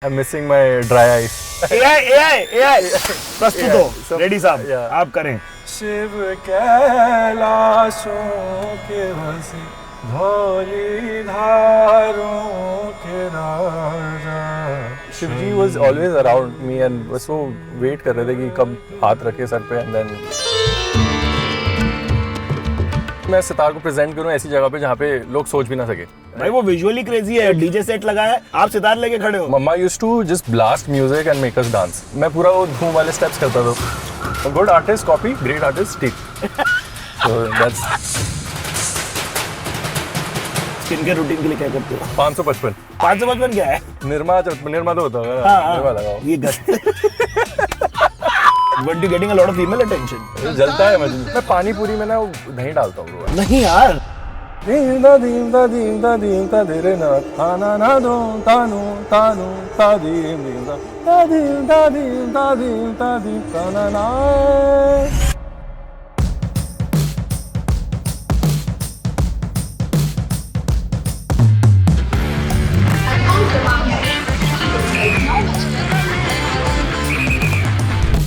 I'm missing my dry ice. AI प्रस्तुत हो, ready साहब, आप करें। शिव कैलाशों के बसे धौली धारों के राजा। Shivji was always around me and बस वो वेट कर रहे थे कि कब हाथ रखे सर पे and then मैं सितार को प्रेजेंट करूं ऐसी जगह पे जहाँ पे लोग सोच भी ना सके। भाई वो विजुअली क्रेजी है, डीजे सेट लगा है, आप सितार लेके खड़े हो। Mamma used to just blast music and make us dance. मैं पूरा वो धूम वाले स्टेप्स करता था। Good artist copy, great artist tick. So that's skin के रूटीन के लिए क्या करते हो? 555 555 क्या है? निर्मा तो होता है। निर्मा लगाओ। ये But you getting a lot of female attention. जलता है मुझे। मैं पानी पूरी में ना दही डालता हूँ। नहीं यार। दीमदा दीमदा दीमदा दीमदा देरे ना ताना ना दो तानु तानु ता दीमदा ता दीमदा दीमदा दीमदा दीमदा ना ना।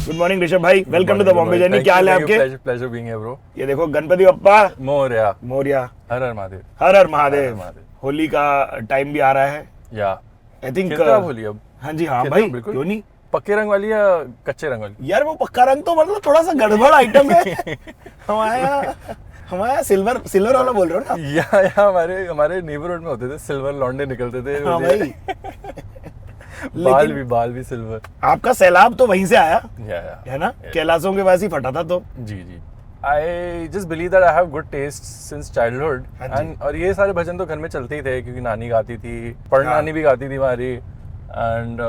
गुड मॉर्निंग ऋषभ भाई, welcome to the Bombay journey. क्या हाल है आपके? Pleasure being here bro. ये देखो गणपति बप्पा मोरया मोरया, हर हर महादेव। हर हर महादेव। होली का टाइम भी आ रहा है। या आई थिंक होली अब। हाँ जी, हाँ भाई, बिल्कुल। क्यों नहीं? पक्के रंग वाली या कच्चे रंग वाली? यार वो पक्का रंग तो मतलब थोड़ा सा गड़बड़ आइटम है। हमारा सिल्वर वाला बोल रहे हो ना? या हमारे नेबरहुड में होते थे सिल्वर लौंडे निकलते थे। हाँ भाई। बाल भी सिल्वर। आपका सैलाब तो वहीं से आया या है ना? कैलाशों के पास ही फटा था तो। जी। I just believe that I have good taste since childhood and और ये सारे भजन तो घर में चलते ही थे क्योंकि नानी गाती थी, नानी भी गाती थी हमारी and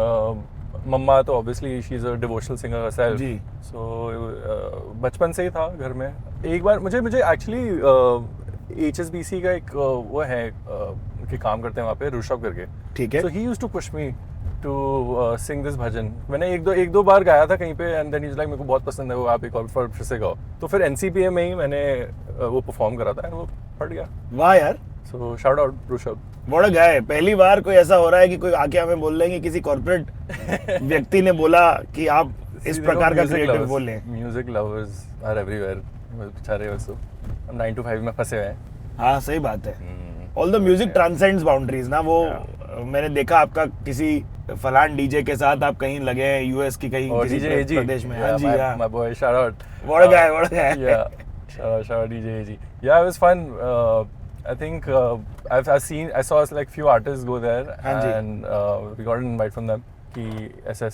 मम्मा तो obviously she is a devotional singer herself. Ji. So बचपन से ही था घर में। एक बार मुझे actually HSBC का एक वो है कि काम करते हैं वहाँ पे ऋषभ करके। ठीक है। So he used to push me to sing this भजन। मैंने एक दो बार गाया था कहीं पे and then he's like मेरे को बहुत पसंद है वो, आप एक और फिर से गाओ। तो फिर NCPA में ही मैंने वो परफॉर्म करा था and वो फट गया। वाह यार। So shout out Rishabh. बड़ा गाय, पहली बार कोई ऐसा हो रहा है कि कोई आके हमें बोल रहे हैं कि किसी कॉर्पोरेट व्यक्ति ने बोला कि आप इस प्रकार का क्रिएटिव बोलें। Music lovers are everywhere. बेचारे बस 9 to 5 में फंसे हुए हैं। हाँ सही बात है। All the music transcends boundaries ना। वो मैंने देखा आपका किसी फलान डीजे के साथ आप कहीं लगे हैं यूएस की कहीं किसी प्रदेश में। हाँ जी, हाँ। My boy, shout out. बड़ा गाय। Yeah, shout out DJ AG. Yeah, it was fun. I think I saw like few artists go there and we got an invite from them कि ऐसे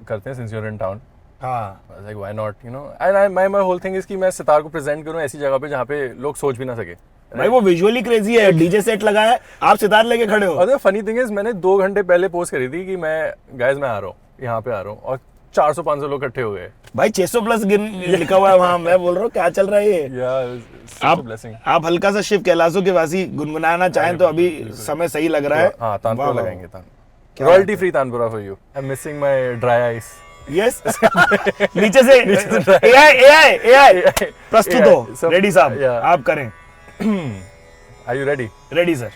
करते हैं since you're in town. हाँ। I was like why not, you know? And my whole thing is कि मैं सितार को present करूं ऐसी जगह पे जहाँ पे लोग सोच भी ना सके। भाई वो विजुअली क्रेजी है, डीजे सेट लगा है, आप सितार लेके खड़े हो। और फनी थिंग इज मैंने 2 घंटे पहले पोस्ट करी थी कि मैं आ रहा हूँ, यहाँ पे आ रहा हूँ और 400-500 लोग इकट्ठे हो गए। भाई 600 प्लस लिखा हुआ है वहाँ। मैं बोल रहा हूँ क्या चल रहा है ये? आप हल्का सा शिव कैलाशों के वासी गुनगुनाना चाहें तो अभी समय सही लग रहा है। हाँ, तानपुरा लगाएंगे। Royalty free tanpura for you. I am missing my dry ice. Yes. नीचे से AI प्रस्तुत हो, रेडी साहब, आप करें। Are you ready? Ready sir.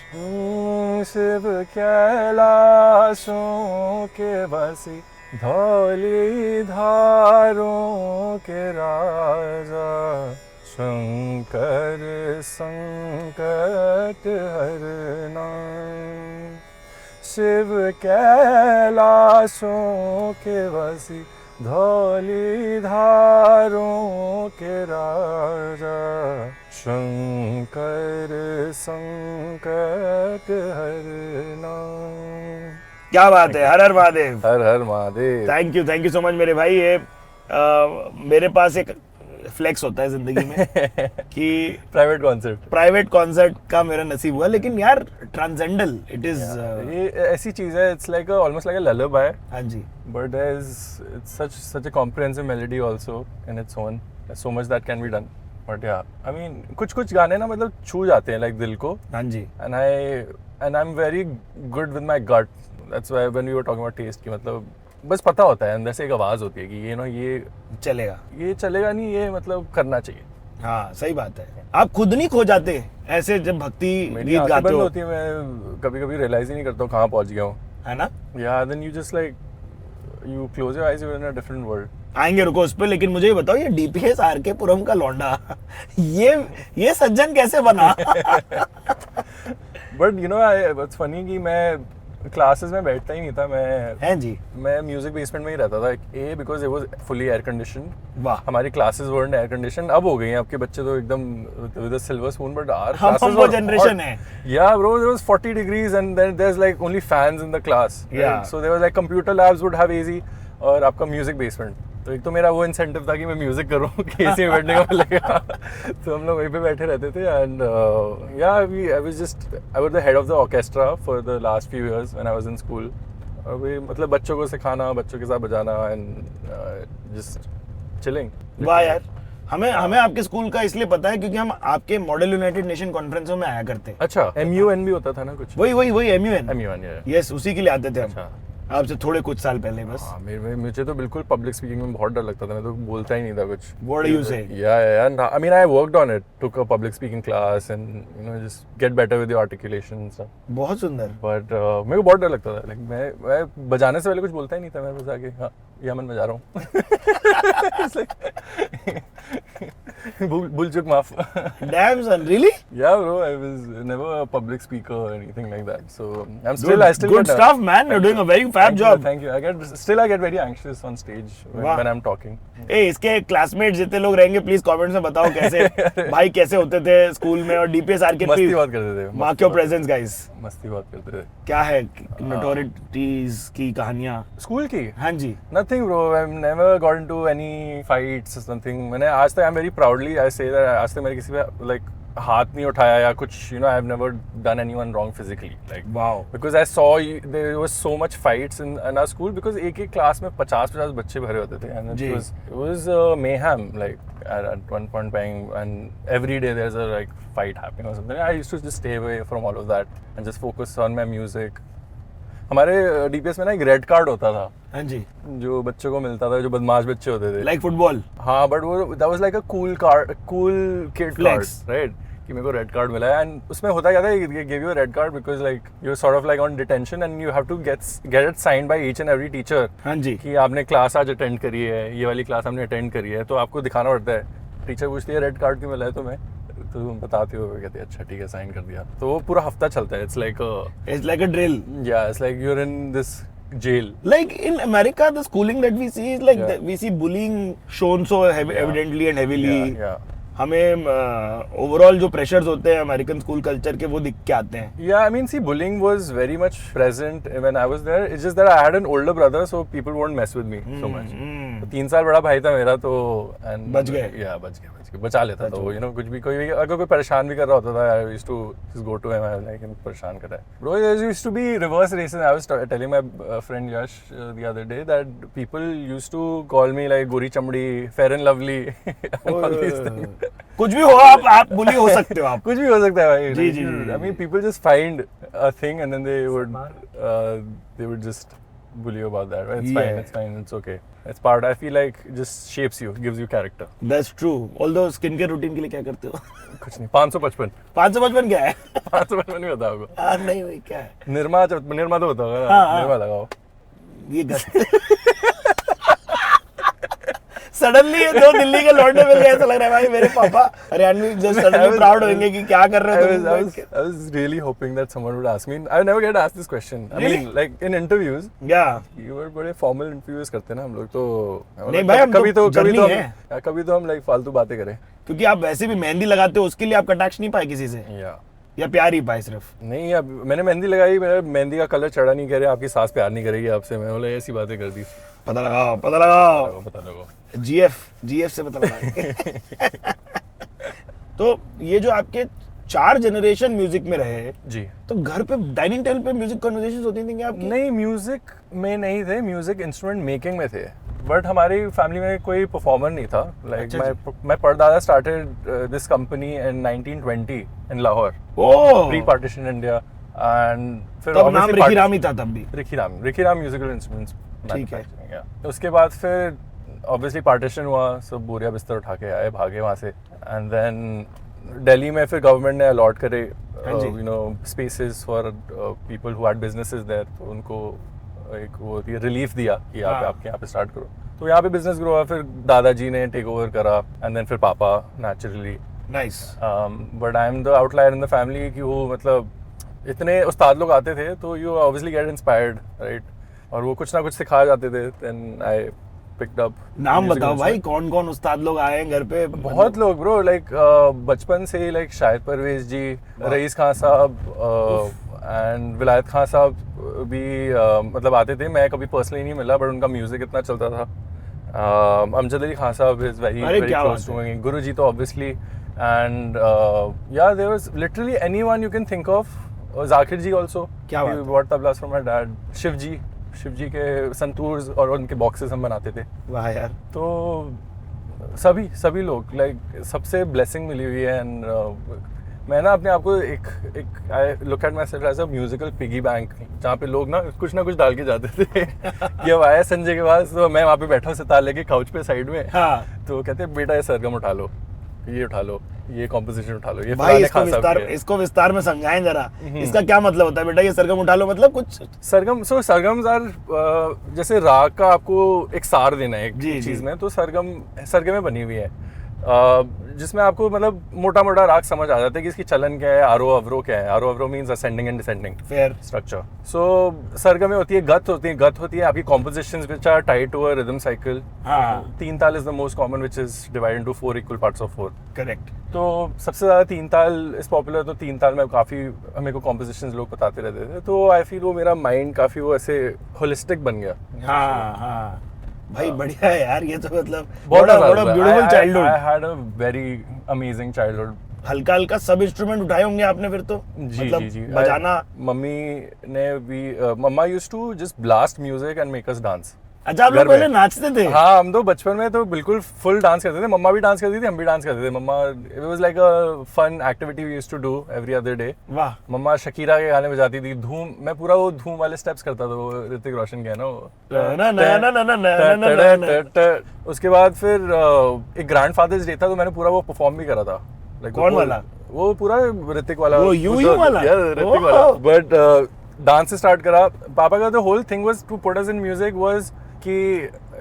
Shiv कैलाशों के बसे धौली धारों के राजा, शंकर संकट हरना। शिव कैलाशों के बसे धौली धारों के राजा, शंकर संकट हरना। क्या बात है, हर हर महादेव। हर हर Mahadev. Thank you so much मेरे भाई। ये मेरे पास एक फ्लेक्स होता है जिंदगी में कि प्राइवेट कॉन्सर्ट का मेरा नसीब हुआ, लेकिन यार ट्रांसेंडल इट इज। ये ऐसी चीज है, it's like almost like a lullaby. हाँ जी। But there is such a comprehensive melody also in its own. There's so much that can be done. But yeah, I mean कुछ गाने ना मतलब छू जाते हैं लाइक दिल को। हाँ जी। And I'm very good with my gut. That's why when we were talking about taste की मतलब बस पता होता है अंदर से एक आवाज होती है कि ये चलेगा नहीं, ये मतलब करना चाहिए। हाँ सही बात है। आप खुद नहीं खो जाते ऐसे जब भक्ति गीत गाते हो? होती है, मैं कभी रियलाइज ही नहीं करता हूँ कहाँ पहुँच गया हूँ। है ना? Yeah, then you just like you close your eyes, you're in a different world. आएंगे, रुको उस पे, लेकिन मुझे ये बताओ, ये डीपीएस आरके पुरम का लौंडा ये सज्जन कैसे बना? But you know, it's funny कि मैं क्लासेस में बैठता ही नहीं था, मैं म्यूजिक बेसमेंट में ही रहता था। Uh because it was fully air condition. वाह, हमारी क्लासेस वर्ड एयर कंडीशन, अब हो गई हैं आपके बच्चे तो एकदम with a silver spoon, but our हम क्लासेस वो जनरेशन है। Yeah bro, there was 40 degrees and then there's like only fans in the class, Yeah. so there was like computer labs would have AC और आपका music basement. तो एक तो मेरा वो इंसेंटिव था कि मैं म्यूजिक करूं कि एसी में बैठने को मिलेगा। तो हम लोग वहीं पे बैठे रहते थे एंड या I was the head of the orchestra for the last few years when I was in school. और वही मतलब बच्चों को सिखाना, बच्चों के साथ बजाना एंड जस्ट चिलिंग। वाह यार, हमें आपके स्कूल का इसलिए पता है क्योंकि हम आपके मॉडल यूनाइटेड नेशन कॉन्फ्रेंसों में आया करते। अच्छा, MUN भी होता था ना कुछ? वही MUN, yeah. यस, उसी के लिए आते थे हम। अच्छा, आपसे थोड़े कुछ साल पहले बस। मुझे तो बिल्कुल पब्लिक स्पीकिंग में बहुत डर लगता था, मैं तो बोलता ही नहीं था कुछ। What do you say? Yeah. I mean, I worked on it, took a public speaking class and you know just get better with your articulation and stuff. बहुत सुंदर। But मेरे को बहुत डर लगता था, like मैं बजाने से पहले कुछ बोलता ही नहीं था, मैं बस आके हाँ यमन बजा रहा हूँ। भूल चुक माफ। Damn son, really? Yeah bro, I was never a public speaker or anything like that, so I still good get stuff man, you're doing a very fab job. Thank you. I get very anxious on stage when I'm talking. ए, इसके classmate जितने लोग रहेंगे please comments में बताओ कैसे भाई कैसे होते थे स्कूल में, और डीपीएस आरके मस्ती बहुत करते थे। Mark your presence guys. मस्ती बहुत करते थे। क्या है नोटोरिटीज की कहानियां स्कूल की? हाँ जी। Nothing bro, I've never got into any fights or something. मैंने आज तक, I'm very proudly I say that, आज तक मैंने किसी पे like हाथ नहीं उठाया या कुछ, you know, I've never done anyone wrong physically, like wow, because I saw there was so much fights in our school because एक क्लास में 50 बच्चे भरे होते थे and it was mayhem like at one point time, and every day there's a like fight happening or something. I used to just stay away from all of that and just focus on my music. हमारे DPS में ना एक red card होता था। हाँ जी। जो बच्चों को मिलता था, जो बदमाश बच्चे होते थे, लाइक फुटबॉल। हाँ, बट वो that was like a cool kid card, right? कि मेरे को रेड कार्ड मिला है एंड उसमें होता क्या था, ये give you red card because like you are sort of like on detention and you have to get it signed by each and every teacher. हाँ जी। कि आपने क्लास आज अटेंड करी है, ये वाली क्लास हमने अटेंड करी है, तो आपको दिखाना पड़ता है। टीचर पूछती है रेड कार्ड क्यों मिला है तुम्हें, तो तुम बताते हो, कहते हैं अच्छा ठीक है साइन कर दिया। तो वो पूरा हफ्ता चलता है। It's like a drill. या it's like you are in this jail. Like in America, the schooling that we see is like we see bullying shown so evidently and heavily. हमें ओवरऑल जो प्रेशर्स होते हैं American school culture के, वो दिख के आते हैं। Yeah, I mean, see, bullying was very much present when I was there. It's just that I had an older brother, so people won't mess with me so much. तो 3 साल बड़ा भाई था मेरा, तो बच गए। Yeah, बच गए, बचा लेता था वो, you know, कुछ भी कोई अगर कोई परेशान भी कर रहा होता था, I used to just go to him, I was like, परेशान कर रहा है। Bro, there used to be reverse races. I was telling my friend Yash the other day that people used to call me like Gori Chamdi, Fair and Lovely, all these things. कुछ भी हो, आप बुली हो सकते हो, आप कुछ भी हो सकता है भाई। जी जी। I mean, people just find a thing and then they would just bully you about that. Right? It's fine, it's okay. It's part. I feel like it just shapes you, gives you character. That's true. Although skin care routine के लिए क्या करते हो? कुछ नहीं। 555 क्या है? 555 नहीं होता होगा। नहीं वही क्या है? निर्मा तो होता होगा ना। निर्मा लगाओ। ये सडनली ये दो दिल्ली के लौंडे मिल गए, ऐसा लग रहा है भाई मेरे पापा हरियाणवी जस्ट सडनली प्राउड होंगे कि क्या कर रहे हो तुम। I was really hoping that someone would ask me. I never get asked this question. I mean, like in interviews. Yeah. You were बड़े formal interviews करते हैं ना हम लोग, तो नहीं भाई, हम कभी तो हम like फालतू बातें करें। क्योंकि आप वैसे भी मेहंदी लगाते हो, उसके लिए आप कटाक्ष नहीं पाए किसी से, या प्यार ही पाए सिर्फ? नहीं, अब मैंने मेहंदी लगाई, मेरा मेहंदी का कलर चढ़ा नहीं, कह रहे आपकी सास प्यार नहीं करेगी आपसे। मैं बोला ऐसी बातें कर दी। पता लगाओ जीएफ से पता लगा। तो ये जो आपके 4 जनरेशन म्यूजिक में रहे जी, तो घर पे डाइनिंग टेबल पे म्यूजिक कन्वर्सेशंस होती थी क्या आपकी? नहीं, म्यूजिक में नहीं थे, म्यूजिक इंस्ट्रूमेंट मेकिंग में थे, बट हमारी फैमिली में कोई परफॉर्मर नहीं था। लाइक my परदादा started this company in 1920 in Lahore, pre partition India, and फिर तब नाम रिखी राम ही था तब भी? Rikhi Ram musical instruments. ठीक है। उसके बाद फिर ऑब्वियसली पार्टीशन हुआ, सब बोरिया बिस्तर उठा के आए, भागे वहाँ से, एंड देन दिल्ली में फिर गवर्नमेंट ने अलॉट करे हाँ जी। You know spaces for people who had businesses there, तो उनको एक वो रिलीफ दिया कि हाँ। आपके यहाँ पे स्टार्ट करो। तो यहाँ पे बिजनेस ग्रो हुआ, फिर दादाजी ने टेक ओवर करा एंड देन फिर पापा naturally. Nice. But I am the outlier in the family कि वो मतलब इतने उस्ताद लोग आते थे तो you obviously get inspired, right, और वो कुछ ना कुछ सिखा जाते थे। Then I picked up. नाम बताओ भाई, कौन कौन उस्ताद लोग आए हैं घर पे? बहुत लोग ब्रो, लाइक बचपन से ही, लाइक शाहिद परवेज जी, रईस खान साहब एंड विलायत खान साहब भी मतलब आते थे। मैं कभी पर्सनली नहीं मिला, बट उनका म्यूजिक इतना चलता था। अमजद अली खान साहब is very close to me. Guru ji तो obviously, and yeah there was literally anyone you can think of. Zakir ji also, क्या बात है? Bought tablas from my dad. Shiv ji के संतूर्स और उनके बॉक्सेस हम बनाते थे। वाह यार। तो सभी लोग, लाइक सबसे ब्लेसिंग मिली हुई है। एंड मैं ना अपने आप को एक I look at myself as a musical piggy bank, जहाँ पे लोग ना कुछ डाल के जाते थे कि अब आया संजय के पास, तो मैं वहाँ पे बैठा हूँ सितार लेके काउच पे साइड में। हाँ। तो कहते हैं बेटा ये सरगम उठा लो, ये उठा लो, ये कॉम्पोजिशन उठा लो, ये भाई इसको विस्तार में समझाएं जरा, इसका क्या मतलब होता है बेटा ये सरगम उठा लो? मतलब कुछ सरगम्स आर जैसे राग का आपको एक सार देना है एक जी, चीज में, तो सरगमें बनी हुई है जिसमें आपको मतलब मोटा राग समझ आ जाता है कि इसकी चलन क्या है, आरो अवरो क्या है। आरो अवरो means ascending and descending fair structure. So सरगमें होती है, गत होती है आपकी compositions which are tied to a rhythm cycle. हाँ। Teen taal is the most common which is divided into 4 equal parts of 4। Correct. तो सबसे ज़्यादा तीन ताल इस पॉपुलर, तो तीन ताल में काफ़ी हमें को कॉम्पोजिशंस लोग बताते रहते थे। तो आई फील वो मेरा माइंड काफ़ी वो ऐसे होलिस्टिक बन गया। हाँ भाई बढ़िया है यार, ये तो मतलब बहुत beautiful childhood. I had a very amazing childhood. हल्का सब इंस्ट्रूमेंट उठाए होंगे आपने फिर तो? जी मतलब जी जी। बजाना? मम्मी ने भी mamma used to just blast music and make us dance. अच्छा, आप लोग पहले नाचते थे? हाँ, हम तो बचपन में तो बिल्कुल फुल डांस करते थे। मम्मा भी डांस करती थी, हम भी डांस करते थे। Mamma, it was like a fun activity we used to do every other day. वाह। मम्मा शकीरा के गाने बजाती थी, धूम। मैं पूरा वो धूम वाले स्टेप्स करता था, वो ऋतिक रोशन के है ना। उसके बाद फिर एक ग्रैंडफादर्स डे था, तो मैंने पूरा वो परफॉर्म भी करा था। कौन वाला? वो पूरा ऋतिक वाला, वो यू वाला? ऋतिक वाला। बट डांस से स्टार्ट करा। पापा का the whole thing was to put us in music was कि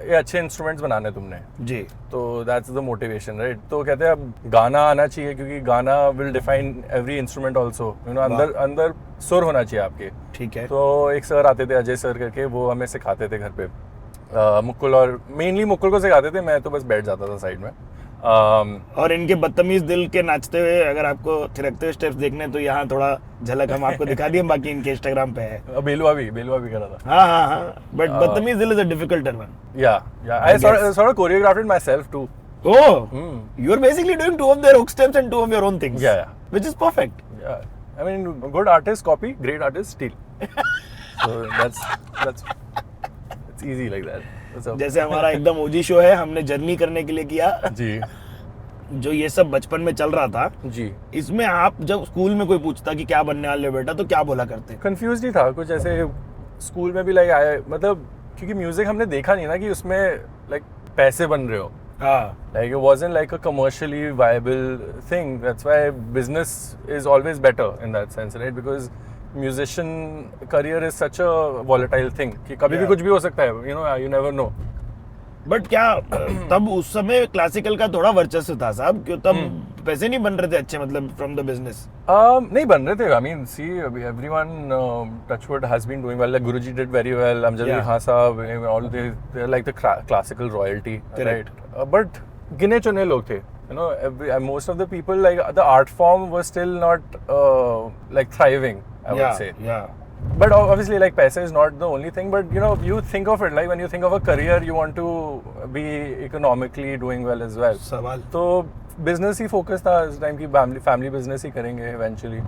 ये अच्छे इंस्ट्रूमेंट्स बनाने तुमने जी, तो दैट्स द मोटिवेशन, राइट। तो कहते हैं अब गाना आना चाहिए, क्योंकि गाना will define every instrument also, you know. अंदर सुर होना चाहिए आपके। ठीक है। तो एक सर आते थे, अजय सर करके, वो हमें सिखाते थे घर पे। मुकुल, और मेनली मुकुल को सिखाते थे, मैं तो बस बैठ जाता था साइड में। और इनके बदतमीज दिल के नाचते हुए अगर आपको थिरकते हुए स्टेप्स देखने, तो यहाँ थोड़ा झलक हम आपको दिखा दिए, बाकी इनके इंस्टाग्राम पे है। बेलुआ भी करा था। हाँ, बट बदतमीज दिल is a difficult one. Yeah, I sort of choreographed it myself too. Oh, you're basically doing 2 of their hook steps and 2 of your own things. Yeah. Which is perfect. Yeah, I mean, good artists copy, great artists steal. So that's it's easy like that. जैसे हमारा एकदम ओजी show है, हमने journey करने के लिए किया जी। जो ये सब बचपन में चल रहा था जी, इसमें आप जब स्कूल में कोई पूछता कि क्या बनने वाले हो बेटा, तो क्या बोला करते? कंफ्यूज ही था कुछ ऐसे। स्कूल में भी लाइक आए, मतलब क्योंकि म्यूजिक हमने देखा नहीं ना कि उसमें लाइक पैसे बन रहे हो। Like it wasn't like a commercially viable thing. That's why business is always better in that sense, right? Because musician career is such a volatile thing कि कभी भी कुछ भी हो सकता है, you know, you never know. But क्या तब उस समय क्लासिकल का थोड़ा वर्चस्व था साहब, क्यों तब पैसे नहीं बन रहे थे अच्छे, मतलब फ्रॉम द बिजनेस? नहीं बन रहे थे। I mean, see, everyone touchwood has been doing well. Like Guruji did very well. Amjad Ali Khan Sahab, all they're like the classical royalty, right? But गिने चुने लोग थे, you know. Most of the people, like the art form was still not like thriving, I would say. Yeah. But obviously, like paisa is not the only thing. But you know, you think of it like when you think of a career, you want to be economically doing well as well. सवाल तो business ही focus था इस time की, family business ही करेंगे eventually.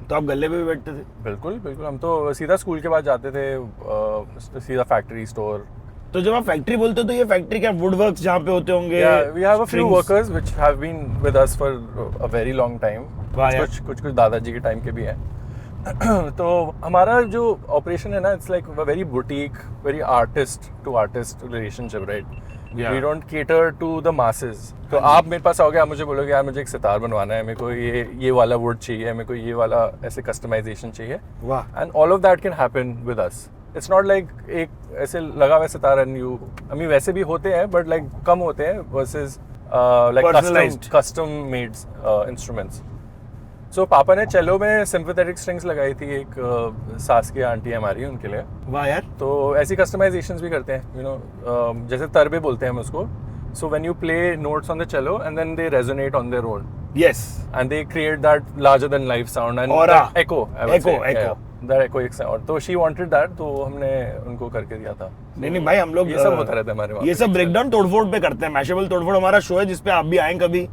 तो आप गले पे भी बैठते थे? बिल्कुल, हम तो सीधा स्कूल के बाद जाते थे, सीधा फैक्ट्री स्टोर। तो जब आप फैक्ट्री बोलते हो तो ये फैक्ट्री क्या वुड वर्क्स जहाँ पे होते होंगे? We have a few workers which have been with us for a very long time. कुछ दादाजी के टाइम के भी हैं। तो हमारा जो ऑपरेशन है ना, it's like very boutique, very artist to artist relationship, right. We don't cater to the masses. तो आप मेरे पास आओगे, आप मुझे बोलोगे यार मुझे एक सितार बनवाना है, मेरे को ये वाला वुड चाहिए, मेरे को ये वाला ऐसे कस्टमाइजेशन चाहिए, वाह, and all of that can happen with us. It's not like एक ऐसे लगा हुआ sitar and you, I mean वैसे भी होते हैं बट लाइक कम होते हैं versus like custom made instruments. So पापा ने चेलो में सिंपैथेटिक स्ट्रिंग्स लगाई थी, एक सास की आंटी है हमारी, उनके लिए। वाह यार। तो ऐसी कस्टमाइजेशंस भी करते हैं, यू नो, जैसे तरबे बोलते हैं हम उसको। So when you play notes on the cello and then they resonate on their own, yes, and they create that larger than life sound and Aura. that echo, I would say. Echo. Yeah, that echoic sound. तो she wanted that, तो हमने उनको करके दिया था। नहीं भाई, हम लोग ये सब होता रहता है हमारे वहाँ ये सब ब्रेकडाउन तोड़फोड़ पे करते हैं। मैशेबल तोड़फोड़ हमारा शो है जिसपे आप भी आएं कभी,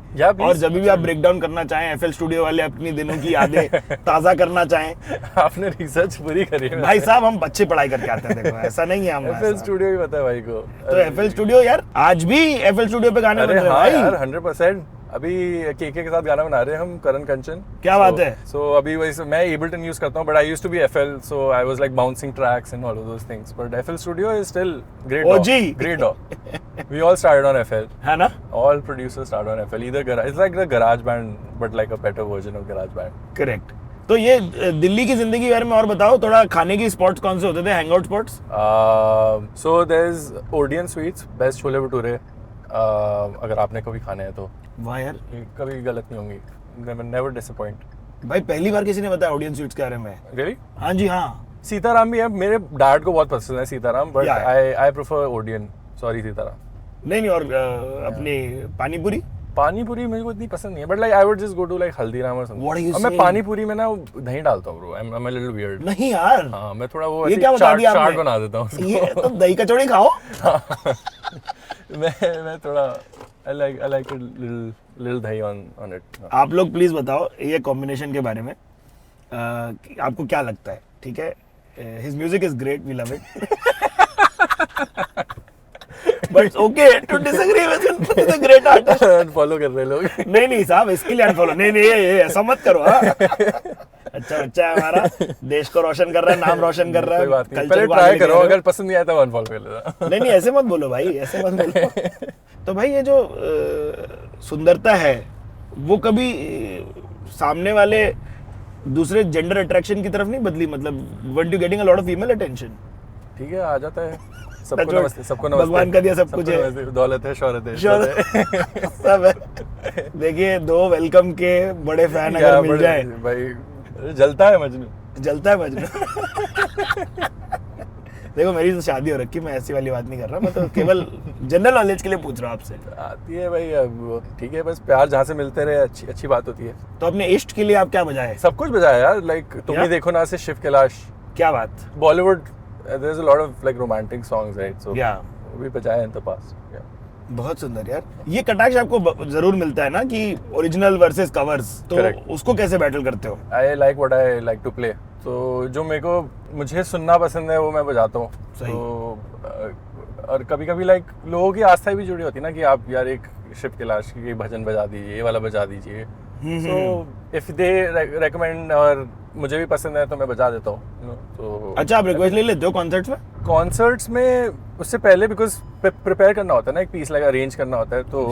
और जब भी आप ब्रेकडाउन करना चाहें, एफएल स्टूडियो वाले अपनी दिनों की यादें ताजा करना चाहें। आपने रिसर्च पूरी करी है भाई साहब, हम अच्छी पढ़ाई करके आते हैं, देखो ऐसा नहीं है। हम एफएल स्टूडियो ही पता है भाई को। तो एफएल स्टूडियो यार, आज भी एफएल स्टूडियो पे गाने बन रहे हैं भाई। यार 100%। अभी केके के साथ गाना बना रहे हैं हम, करण कंचन। क्या बात है। सो अभी वैसे मैं एबलटन यूज करता हूँ, but I used to be FL, so I was like bouncing tracks and all of those things, but FL studio is still great OG, great dog. We all started on FL, है ना। All producers start on FL. Either garage, it's like the garage band, but like a better version of garage band. Correct. तो ये दिल्ली की जिंदगी के बारे में और बताओ थोड़ा। खाने की स्पॉट्स कौन से होते थे, hangout spots? So there's Odeon Sweets, best chole bhature. अगर आपने कभी खाने हैं तो। वाह यार, ये कभी गलत नहीं होंगी, never disappoint। भाई पहली बार किसी ने बताया ऑडियंस स्वीट्स के बारे में। Really? हाँ जी हाँ। सीताराम भी है, मेरे डैड को बहुत पसंद है Sitaram, but Yeah. I prefer Odeon, sorry Sitaram. नहीं और अपनी पानी पूरी? पानी पूरी मेरे को इतनी पसंद नहीं है, but like I would just go to like Haldiram और What are you समथिंग। और मैं saying? पानी पूरी में ना दही डालता हूँ bro, I am a little weird. नहीं यार, हाँ, मैं थोड़ा वो ये ऐसे क्या बता दिया चाट आपने? बना देता हूँ उसको। ये तो दही कचौड़ी खाओ। मैं थोड़ा I like a little दही on it। आप लोग प्लीज बताओ ये कॉम्बिनेशन के बारे में, कि आपको क्या लगता है? ठीक है, his music is great, we love it, but it's okay to disagree with the great artist. Unfollow कर रहे लोग। नहीं साहब, इसके लिए अनफॉलो नहीं, ये ऐसा मत करो। हाँ, अच्छा बच्चा है हमारा, देश को रोशन कर रहा है, नाम रोशन कर रहा है, पहले ट्राई करो, अगर पसंद नहीं आया तो अनफॉलो कर लेना। नहीं ऐसे मत बोलो भाई, ऐसे मत बोलो। तो भाई ये जो सुंदरता है वो कभी सामने वाले दूसरे जेंडर अट्रैक्शन की तरफ नहीं बदली? मतलब weren't you getting a lot of female attention? ठीक है, आ जाता है। सबको नमस्ते, सबको नमस्ते। भगवान का दिया सब कुछ है, दौलत है, शौहरत है, सब है। देखिए, 2 वेलकम के बड़े फैन अगर मिल जाए भाई, जलता है मजनू, जलता है मजनू। देखो मेरी तो शादी हो रखी, मैं ऐसी वाली बात नहीं कर रहा, मैं तो केवल जनरल नॉलेज के लिए पूछ रहा हूँ आपसे। आती है भाई, अब ठीक है, बस प्यार जहाँ से मिलते रहे अच्छी बात होती है। तो अपने इष्ट के लिए आप क्या बजाए? सब कुछ बजाया यार, लाइक तुम ही देखो ना से शिव कैलाश। क्या बात। Bollywood there's a lot of like romantic songs, right? So yeah, वो भी बजाए in the past। Yeah. बहुत सुंदर यार। ये कटाक्ष आपको जरूर मिलता है ना कि ओरिजिनल वर्सेस कवर्स, तो Correct. उसको कैसे बैटल करते हो? I like what I like to play। तो जो मुझे सुनना पसंद है वो मैं बजाता हूँ। तो और कभी कभी लाइक लोगों की आस्था भी जुड़ी होती है ना, कि आप यार एक शिव कैलाश की भजन बजा दीजिए, ये वाला बजा दीजिए। सो इफ दे रेकमेंड और मुझे भी पसंद है तो मैं बजा देता हूँ। तो अच्छा, आप रिक्वेस्ट ले लेते हो कॉन्सर्ट्स में? कॉन्सर्ट्स में उससे पहले, बिकॉज प्रिपेयर करना होता है ना, एक पीस लाइक अरेंज करना होता है, तो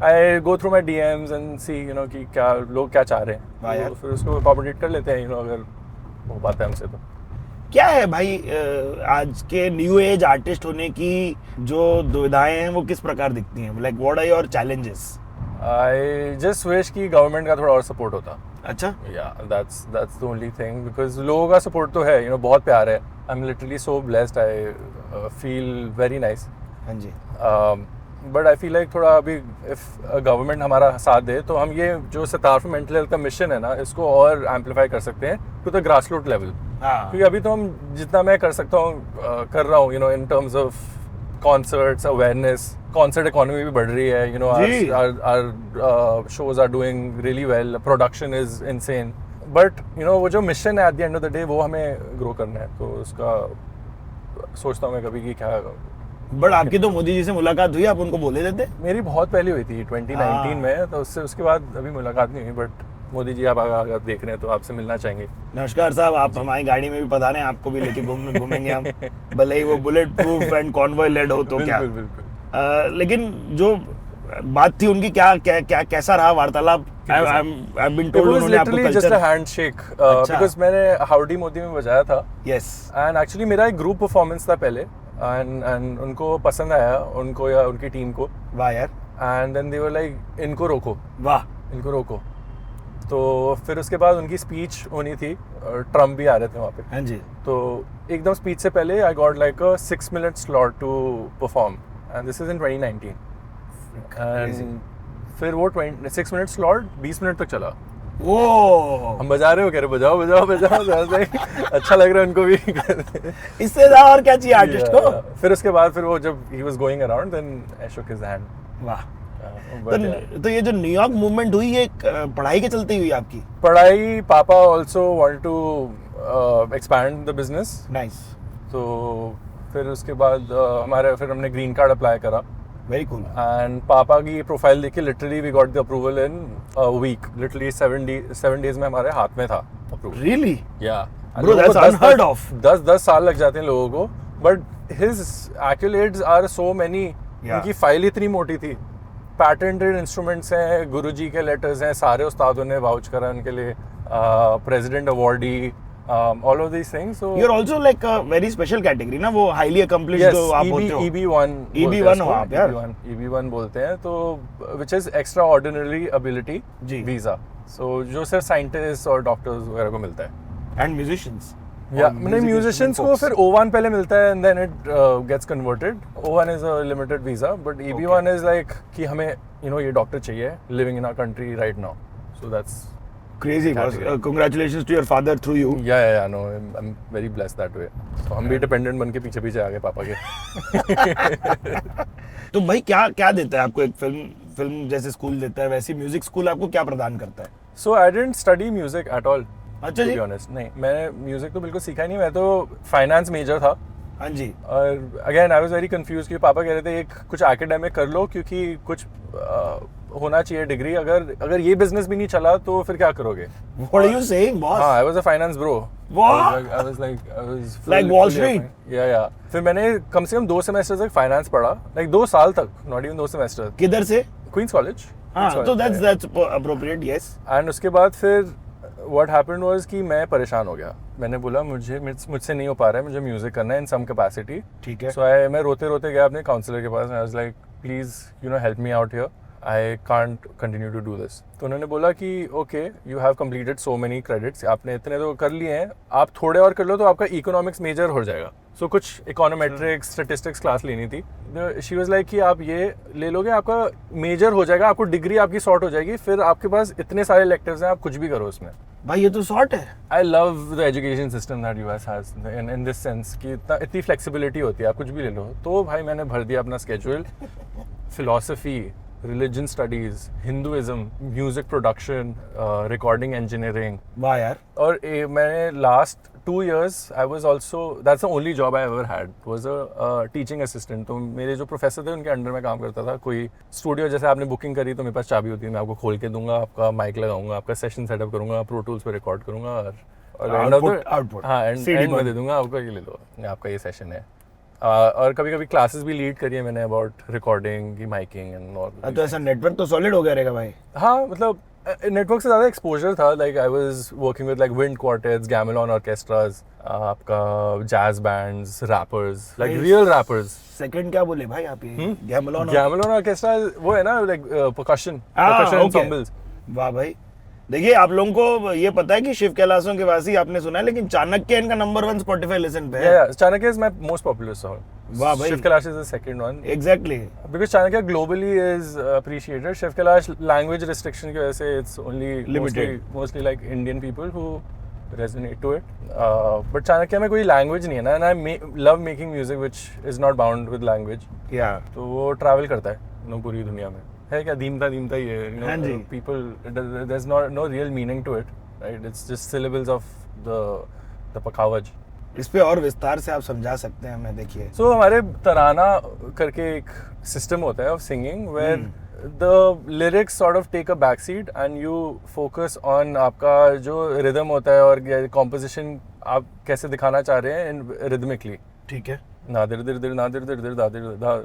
I go through my DMs and see कि क्या लोग क्या चाह रहे हैं, तो फिर उसको अकोमोडेट कर लेते हैं, अगर हो पाता है हमसे। तो क्या है भाई आज के न्यू एज आर्टिस्ट होने की जो दुविधाएं हैं वो किस प्रकार दिखती हैं? Like what are your challenges? I just wish कि गवर्नमेंट का थोड़ा और सपोर्ट होता। अच्छा, yeah that's the only thing, because लोगों का सपोर्ट तो है, बहुत प्यार है। I am literally so blessed, I feel very nice. हाँ जी। बट आई फील लाइक थोड़ा अभी इफ गवर्नमेंट हमारा साथ दे तो हम ये जो सितार फॉर मेंटल हेल्थ का मिशन है ना, इसको और एम्पलीफाई कर सकते हैं to the grass root level. क्योंकि अभी तो हम जितना मैं कर सकता हूँ कर रहा हूँ, in terms of concerts, awareness, concert economy भी बढ़ रही है, our shows are doing really well, production is insane, but वो जो मिशन है at the end of the day वो हमें ग्रो करना है, तो उसका सोचता हूँ मैं कभी कि क्या। बट आपकी तो मोदी जी से मुलाकात हुई, आप उनको बोले देते? मेरी बहुत पहले हुई थी 2019 में, तो उसके बाद अभी मुलाकात नहीं हुई, बट मोदी जी आप अगर देख रहे हैं तो आपसे मिलना चाहेंगे। नमस्कार साहब, आप हमारी गाड़ी में भी पधारें, आपको भी लेके घूमेंगे हम, भले ही वो bullet proof and convoy led हो तो क्या। बिल्कुल। लेकिन जो बात थी उनकी, कैसा रहा वार्तालाप? I've been told उन्होंने आपको literally just a handshake because मैंने हाउडी मोदी में बजाया था. Yes. And actually मेरा एक ग्रुप परफॉर्मेंस था पहले and उनको पसंद आया, उनको या उनकी टीम को. वाह यार. And then they were like इनको रोको. वाह. इनको रोको. तो फिर उसके बाद उनकी स्पीच होनी थी, ट्रम्प भी आ रहे थे वहाँ पे. हाँ जी. तो एकदम स्पीच से पहले I got like a 6 minute slot to perform and this is in 2019. And फिर वो 6 minute slot 20 मिनट तक चला. ओह, हम बजा रहे हो, कह रहे बजाओ बजाओ बजाओ. अच्छा लग रहा है उनको भी. इससे ज्यादा और क्या चाहिए आर्टिस्ट को? फिर उसके बाद फिर वो जब he was going around then I shook his hand. वाह. तो ये जो न्यूयॉर्क मूवमेंट हुई, ये पढ़ाई के चलते हुई आपकी? पढ़ाई, पापा also want to expand the business. Nice. तो फिर उसके बाद फिर हमने ग्रीन कार्ड अप्लाई करा. Very cool. एंड पापा की प्रोफाइल देख के literally we got the approval in a week. Literally 7 days में हमारे हाथ में था approval. Really? Yeah bro, that's unheard of. 10 साल लग जाते हैं लोगों को, but his accolades are so many. उनकी फाइल इतनी मोटी थी. पैटेंटेड इंस्ट्रूमेंट्स हैं, गुरुजी के लेटर्स हैं, सारे उस्तादों ने वाउच करा उनके लिए, president awardee, all of these things. So you're also like a very special category ना, वो highly accomplished जो आप होते हो. EB1 हो आप यार. EB1 बोलते हैं, तो which is extraordinary ability visa. So जो सिर्फ साइंटिस्ट और डॉक्टर्स वगैरह को मिलता है. And musicians. नहीं, म्यूजिशियंस को फिर O1 पहले मिलता है and then it gets converted. O1 is a limited visa, but EB1 is like कि हमें ये डॉक्टर चाहिए living in our country right now. So that's crazy. Congratulations to your father through you. Yeah, no, I'm very blessed that way. So हम भी dependent बन के पीछे आ गए पापा के. तो भाई क्या देता है आपको एक फिल्म जैसे स्कूल देता है, वैसे म्यूजिक स्कूल आपको क्या प्रदान करता है? So I didn't study music at all. अच्छा जी. To be honest, नहीं, मैंने म्यूजिक तो बिल्कुल सीखा ही नहीं. मैं तो फाइनेंस मेजर था. हाँ जी. और again I was very confuse कि पापा कह रहे थे एक कुछ एकेडमिक कर लो क्योंकि कुछ होना चाहिए डिग्री. अगर ये बिजनेस भी नहीं चला तो फिर क्या करोगे? What are you saying, boss? हाँ, I was a finance bro. What? I was like Wall Street. Yeah. फिर मैंने कम से कम 2 semesters तक फाइनेंस पढ़ा, like 2 साल तक, not even 2 semesters. किधर से? Queens college. हाँ, तो that's appropriate, yes. And उसके बाद फिर what happened was कि मैं परेशान हो गया. मैंने बोला मुझसे नहीं हो पा रहा है, मुझे म्यूजिक करना है in some capacity. ठीक है. So मैं रोते गया अपने काउंसलर के पास. I was like, please, help me out here. I can't continue to do this. तो उन्होंने बोला कि okay, you have completed so many credits. आपने इतने तो कर लिए हैं, आप थोड़े और कर लो तो आपका इकोनॉमिक्स मेजर हो जाएगा. So कुछ इकोनोमेट्रिक्स, स्टैटिस्टिक्स क्लास लेनी थी. She was like कि आप ये ले लोगे, आपका मेजर हो जाएगा, आपको डिग्री आपकी सॉर्ट हो जाएगी, फिर आपके पास इतने सारे इलेक्टिव्स हैं, आप कुछ भी करो उसमें. भाई ये तो सॉर्ट है. I love the education system that US has in this sense कि इतनी फ्लेक्सिबिलिटी होती है, आप कुछ भी ले लो. तो भाई मैंने भर दिया अपना schedule. Philosophy, religion studies, Hinduism, music production, recording engineering. वाह यार. और मैंने last 2 years I was also, that's the only job I ever had, was a teaching assistant. तो मेरे जो प्रोफेसर थे उनके अंडर में काम करता था. कोई स्टूडियो जैसे आपने बुकिंग करी तो मेरे पास चाबी होती है, मैं आपको खोल के दूंगा, आपका माइक लगाऊंगा, आपका सेशन सेटअप करूंगा, प्रो टूल्स पे रिकॉर्ड करूंगा और एंड में दे दूंगा आपको, ये ले लो, आपका ये सेशन है. और कभी क्लासेस भी लीड करी है मैंने अबाउट रिकॉर्डिंग की, माइकिंग एंड ऑल. तो ऐसा नेटवर्क तो सॉलिड हो गया रहेगा भाई. हाँ, मतलब नेटवर्क से ज़्यादा एक्सपोजर था. Like I was working with like wind quartets, gamelan orchestras, आपका jazz bands, rappers, like real rappers. Second क्या बोले भाई आप ये? गैमेलॉन ऑर्केस्ट्रा वो है ना, लाइक परकशन एंसेम्बल्स. वाह भाई. देखिए, आप लोगों को ये पता है कि शिव कैलाशों के वासी आपने सुना है, लेकिन चाणक्य इनका नंबर 1 Spotify लिसन पे है. Chanakya is my most popular song. वाह भाई. Shiv Kailash is the second one. Exactly. Because Chanakya globally is appreciated. Shiv Kailash language restriction की वजह से it's only limited, mostly like Indian people who resonate to it. But Chanakya में कोई language नहीं है ना, and I love making music which is not bound with language. Yeah. तो वो ट्रैवल करता है पूरी दुनिया में. है क्या धीमता ही है. People, there's no real meaning to it, right? It's just syllables of the पखावज. इस पे और विस्तार से आप समझा सकते हैं हमें? देखिए, so हमारे तराना करके एक सिस्टम होता है of singing where the lyrics sort of take a backseat and you focus on आपका जो rhythm होता है और composition आप कैसे दिखाना चाह रहे हैं in rhythmically. ठीक है. ना दिर दिर दिर ना दिर दिर दिर दा दिर दा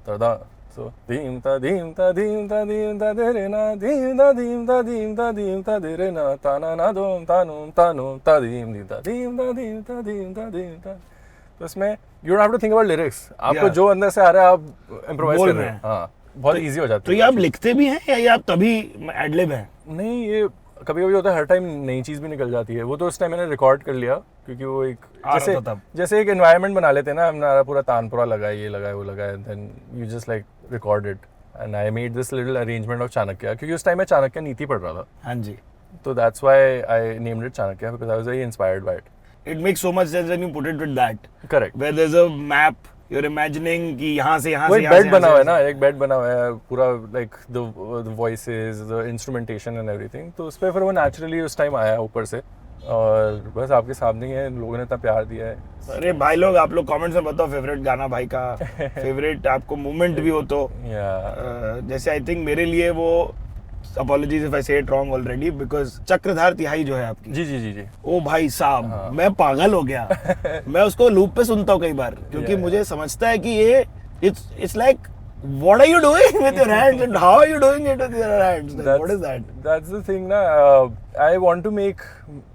दा दा. So dim ta dim ta dim ta dim ta de re na dim ta dim ta dim ta dim ta de re na ta na na dum ta ta dim dim ta dim ta dim ta dim ta dim ta. तो इसमें you don't have to think about lyrics. आपको जो अंदर से आ रहा है आप improvise कर रहे हैं. हाँ, बहुत easy हो जाता है. तो ये आप लिखते भी हैं या ये आप तभी एडलिब हैं? नहीं, ये कभी कभी होता है, हर टाइम नई चीज़ भी निकल जाती है. वो तो उस टाइम मैंने रिकॉर्ड कर लिया क्योंकि वो एक जैसे एक एनवायरनमेंट बना लेते हैं ना, हमारा पूरा तानपुरा लगा है, ये लगा है, वो लगा है, then you just like record it and I made this little arrangement of Chanakya, क्योंकि उस टाइम मैं चाणक्य नीति पढ़ रहा था. हाँ जी. तो that's why I named it Chanakya because I was very inspired by it. It makes so much sense when you put it with that. Correct. Where there's a map, you're imagining कि यहाँ से यहाँ से बेड बना हुआ है ना, एक बेड बना हुआ है पूरा, like the voices, the instrumentation and everything. तो उस पे फिर वो naturally उस टाइम आया ऊपर से, और बस आपके सामने ही है, लोगों ने इतना प्यार दिया है. अरे भाई लोग, आप लोग कमेंट्स में बताओ फेवरेट गाना भाई का, फेवरेट आपको मोमेंट भी हो तो. जैसे आई थिंक मेरे लिए वो, apologies if I say it wrong already, because चक्रधार तिहाई जो है आपकी, जी ओ भाई साहब, मैं पागल हो गया. मैं उसको लूप पे सुनता हूँ कई बार, क्योंकि मुझे समझता है कि ये it's like what are you doing with your hands and how are you doing it with your hands? What is that? That's the thing na. I want to make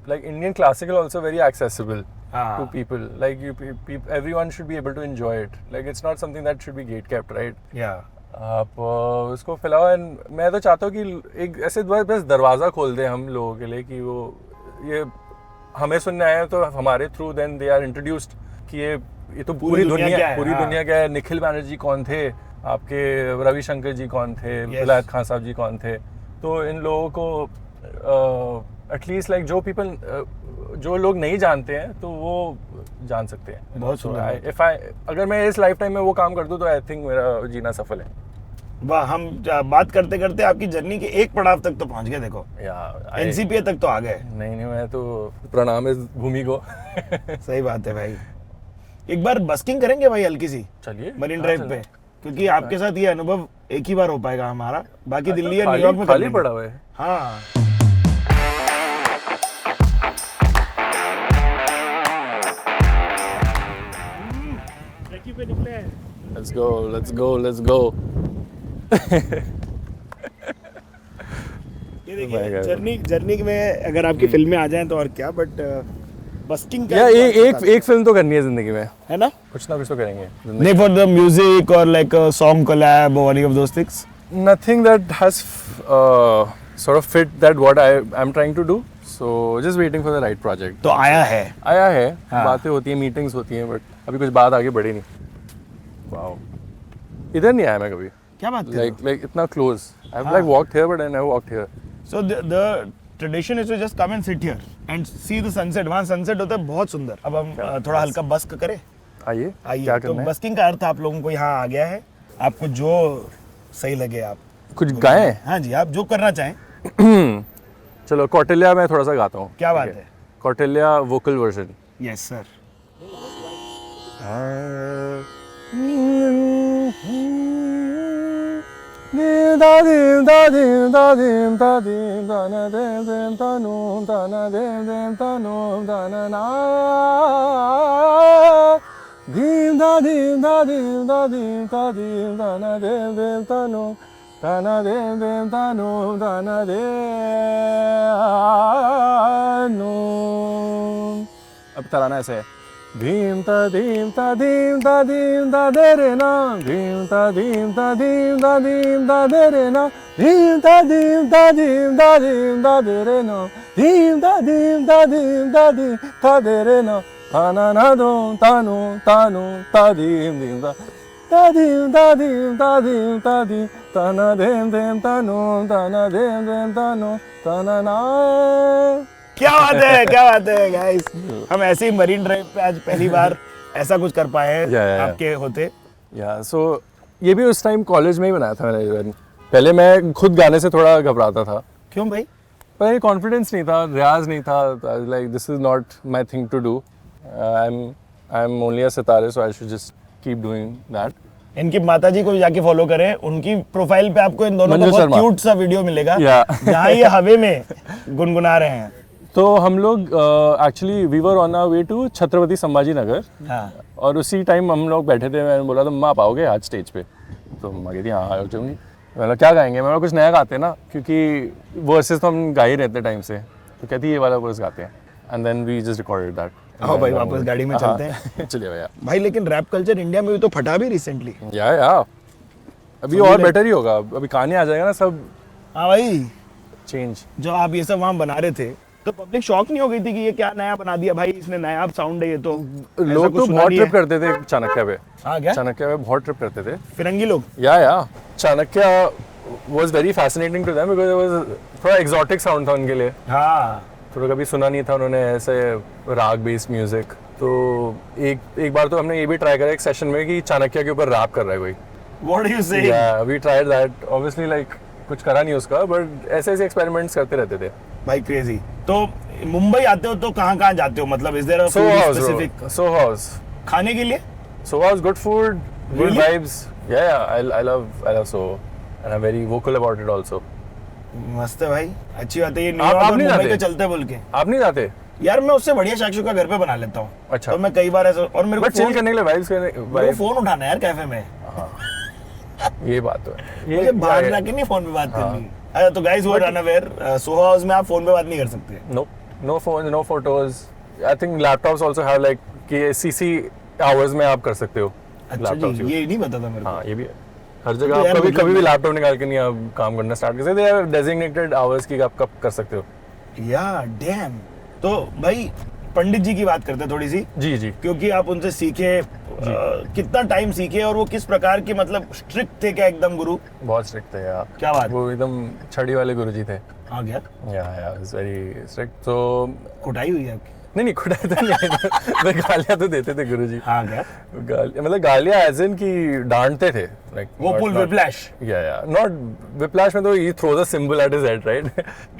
like Indian classical also very accessible to people. Like everyone should be able to enjoy it. Like it's not something that should be gate kept, right? Yeah. आप उसको फैलाओ. And मैं तो चाहता हूँ कि एक ऐसे बस दरवाज़ा खोल दें हम लोगों के लिए कि वो ये हमें सुनने आए हैं तो हमारे through then they are introduced कि ये तो पूरी दुनिया क्या है. निखिल बैनर्जी कौन थे, आपके रविशंकर जी कौन थे, विलायत खान साहब जी कौन थे. तो इन लोगों को एटलीस्ट लाइक जो लोग नहीं जानते हैं तो वो जान सकते हैं. बहुत सुंदर. अगर मैं इस लाइफ टाइम में वो काम कर दूं तो आई थिंक मेरा जीना सफल है. वाह, हम बात करते करते आपकी जर्नी के एक पड़ाव तक तो पहुंच गए. देखो एनसीपीए तक तो आ गए. नहीं, मैं तो प्रणाम इस भूमि को. सही बात है भाई. एक बार बस्किंग करेंगे भाई, हल्की सी. चलिए मरीन ड्राइव पे, क्योंकि आपके साथ ये अनुभव एक ही बार हो पाएगा हमारा. बाकी दिल्ली या न्यूयॉर्क में खाली पड़ा हुआ है. हाँ. Let's go. ये देखिए, जर्नी में अगर आपकी फिल्में आ जाएं तो और क्या, बट बस्किंग का एक फिल्म तो करनी है जिंदगी में, है ना? कुछ ना कुछ तो करेंगे. नहीं, फॉर द म्यूजिक और लाइक अ सॉन्ग कोलैब और any of those things? Nothing that has sort of fit that what I'm trying to do. So just waiting for the right project. तो आया है. हाँ. बातें होती हैं, मीटिंग्स होती हैं, बट अभी कुछ बात आगे बढ़ी नहीं. वाओ, इधर नहीं आया मैं कभी. क्या बात कर रहे हो? Like इतना close. I've like walked here, but I never walked here. So the tradition is to just come and sit here and see the sunset. वहाँ sunset होता है बहुत सुंदर. अब हम थोड़ा हल्का बस्क करें. आइए. क्या करना है? तो बस्किंग का अर्थ आप लोगों को यहाँ आ गया है. आपको जो सही लगे आप कुछ गाएं. हाँ जी, आप जो करना चाहें. चलो, कौटिल्या मैं थोड़ा सा गाता हूँ. क्या बात है? Kautilya vocal version. Yes sir. अब तराना ऐसे है. धीम ता धीम ता धीम ता धीम ता दे रे ना, धीम ता धीम ता धीम ता धीम ता दे रे ना, धीम ता धीम ता धीम ता धीम ता दे रे ना, धीम ता धीम ता धीम ता धीम ता दे रे ना, ताना ना दो तानो तानो ता धीम धीम ता धीम ता धीम ता धीम ता धीम ताना धीम धीम तानो ताना धीम धीम तानो ताना ना. क्या बात है गाइस. हम ऐसे ही मरीन ड्राइव पे आज पहली बार ऐसा कुछ कर पाए हैं आपके होते. सो ये भी उस टाइम कॉलेज में ही बनाया था मैंने. पहले मैं खुद गाने से थोड़ा घबराता था. क्यों भाई? पहले कॉन्फिडेंस नहीं था, रियाज नहीं था. Like this is not my thing to do. I am only a सितारे, so I should just keep doing that. इनकी माताजी को भी जाके फॉलो करें. उनकी प्रोफाइल पे आपको इन दोनों का बहुत क्यूट सा वीडियो मिलेगा जहाँ ये हवे में गुनगुना रहे हैं. तो हम लोग actually we were on our way to Chhatrapati Sambhaji Nagar. और उसी टाइम हम लोग बैठे थे. मैंने बोला तो आप आओगे आज स्टेज पे? तुम अगे हाँ आ जाऊँगी। मतलब क्या गाएंगे, मैं कुछ नया गाते हैं ना, क्योंकि वर्सेस तो हम गा ही रहते टाइम से, तो कहती ये वाला वर्स गाते हैं, and then we just recorded that. हाँ भाई वापस गाड़ी में चलते हैं। चलिए भैया। भाई लेकिन रैप कल्चर इंडिया में भी तो फटा भी रिसेंटली। या अभी और बेटर ही होगा, अभी कहानी आ जाएगा ना सब। हाँ भाई चेंज जो आप ये सब वहाँ बना रहे थे तो पब्लिक शॉक नहीं हो गई थी कि ये क्या नया बना दिया भाई इसने, नया साउंड है ये तो? लोग तो बहुत ट्रिप करते थे चाणक्य पे। हाँ क्या? चाणक्य पे बहुत ट्रिप करते थे फिरंगी लोग। Yeah Chanakya was very fascinating to them because it was थोड़ा एक्सोटिक साउंड था उनके लिए। हाँ थोड़ा कभी सुना नहीं था उन्होंने ऐसे राग बेस्ड म्यूजिक। तो एक बार तो हमने ये भी ट्राई करा एक सेशन में कि चाणक्य के ऊपर रैप कर रहा है कोई। What are you saying? Yeah, we tried that. Obviously, like कुछ करा नहीं उसका, but ऐसे एक्सपेरिमेंट्स करते रहते थे। भाई क्रेजी। तो मुंबई आते हो तो कहाँ जाते हो, मतलब is there a food specific? Soho House खाने के लिए? Soho House, good food, good Really? Vibes. I love Soho and I'm very vocal about it also. मस्त है भाई, अच्छी बात है। ये आप नहीं मुंबई जाते? तो चलते बोल के। आप नहीं जाते? यार मैं उससे बढ़िया शाक्षु का घर पे बना लेता हूँ। अच्छा। तो मैं कई बार ऐसा, और मेरे को बट चिल करने के लिए वाइब्स करने मेरे को फोन उठाना है यार कैफे में। ये बात तो है। मुझे बाहर जाके नहीं फोन पे बात करनी। अच्छा तो guys who are unaware, Soho house में आप फोन पे बात नहीं कर सकते। No phone, no photos. I think laptops also have like कि सीसी आवर्स में आप कर सकते हो। अच्छा जी, ये नहीं पता था मेरे को। हाँ ये भी है, हर जगह आप कभी भी लैपटॉप निकाल के नहीं आप काम करना स्टार्ट कर सकते। दे हैव डेजिग्नेटेड आवर्स की आप कब कर सकते हो। या डैम। तो भाई पंडित जी की बात करते हैं थोड़ी सी। जी क्योंकि आप उनसे सीखे, कितना टाइम सीखे और वो किस प्रकार के, मतलब स्ट्रिक्ट थे क्या एकदम गुरु? बहुत स्ट्रिक्ट थे यार। क्या बात? वो एकदम छड़ी वाले गुरुजी थे। हाँ क्या? या इट्स वेरी स्ट्रिक्ट। तो कुटाई हुई है आपकी? नहीं कुटाई तो नहीं, गालियाँ तो देते थे गुरुजी। हाँ क्या? मतलब गालियाँ एज इन की डांटते थे, लाइक वो फुल विप्लैश। या नॉट विप्लैश में तो ही throw the cymbal at his head right.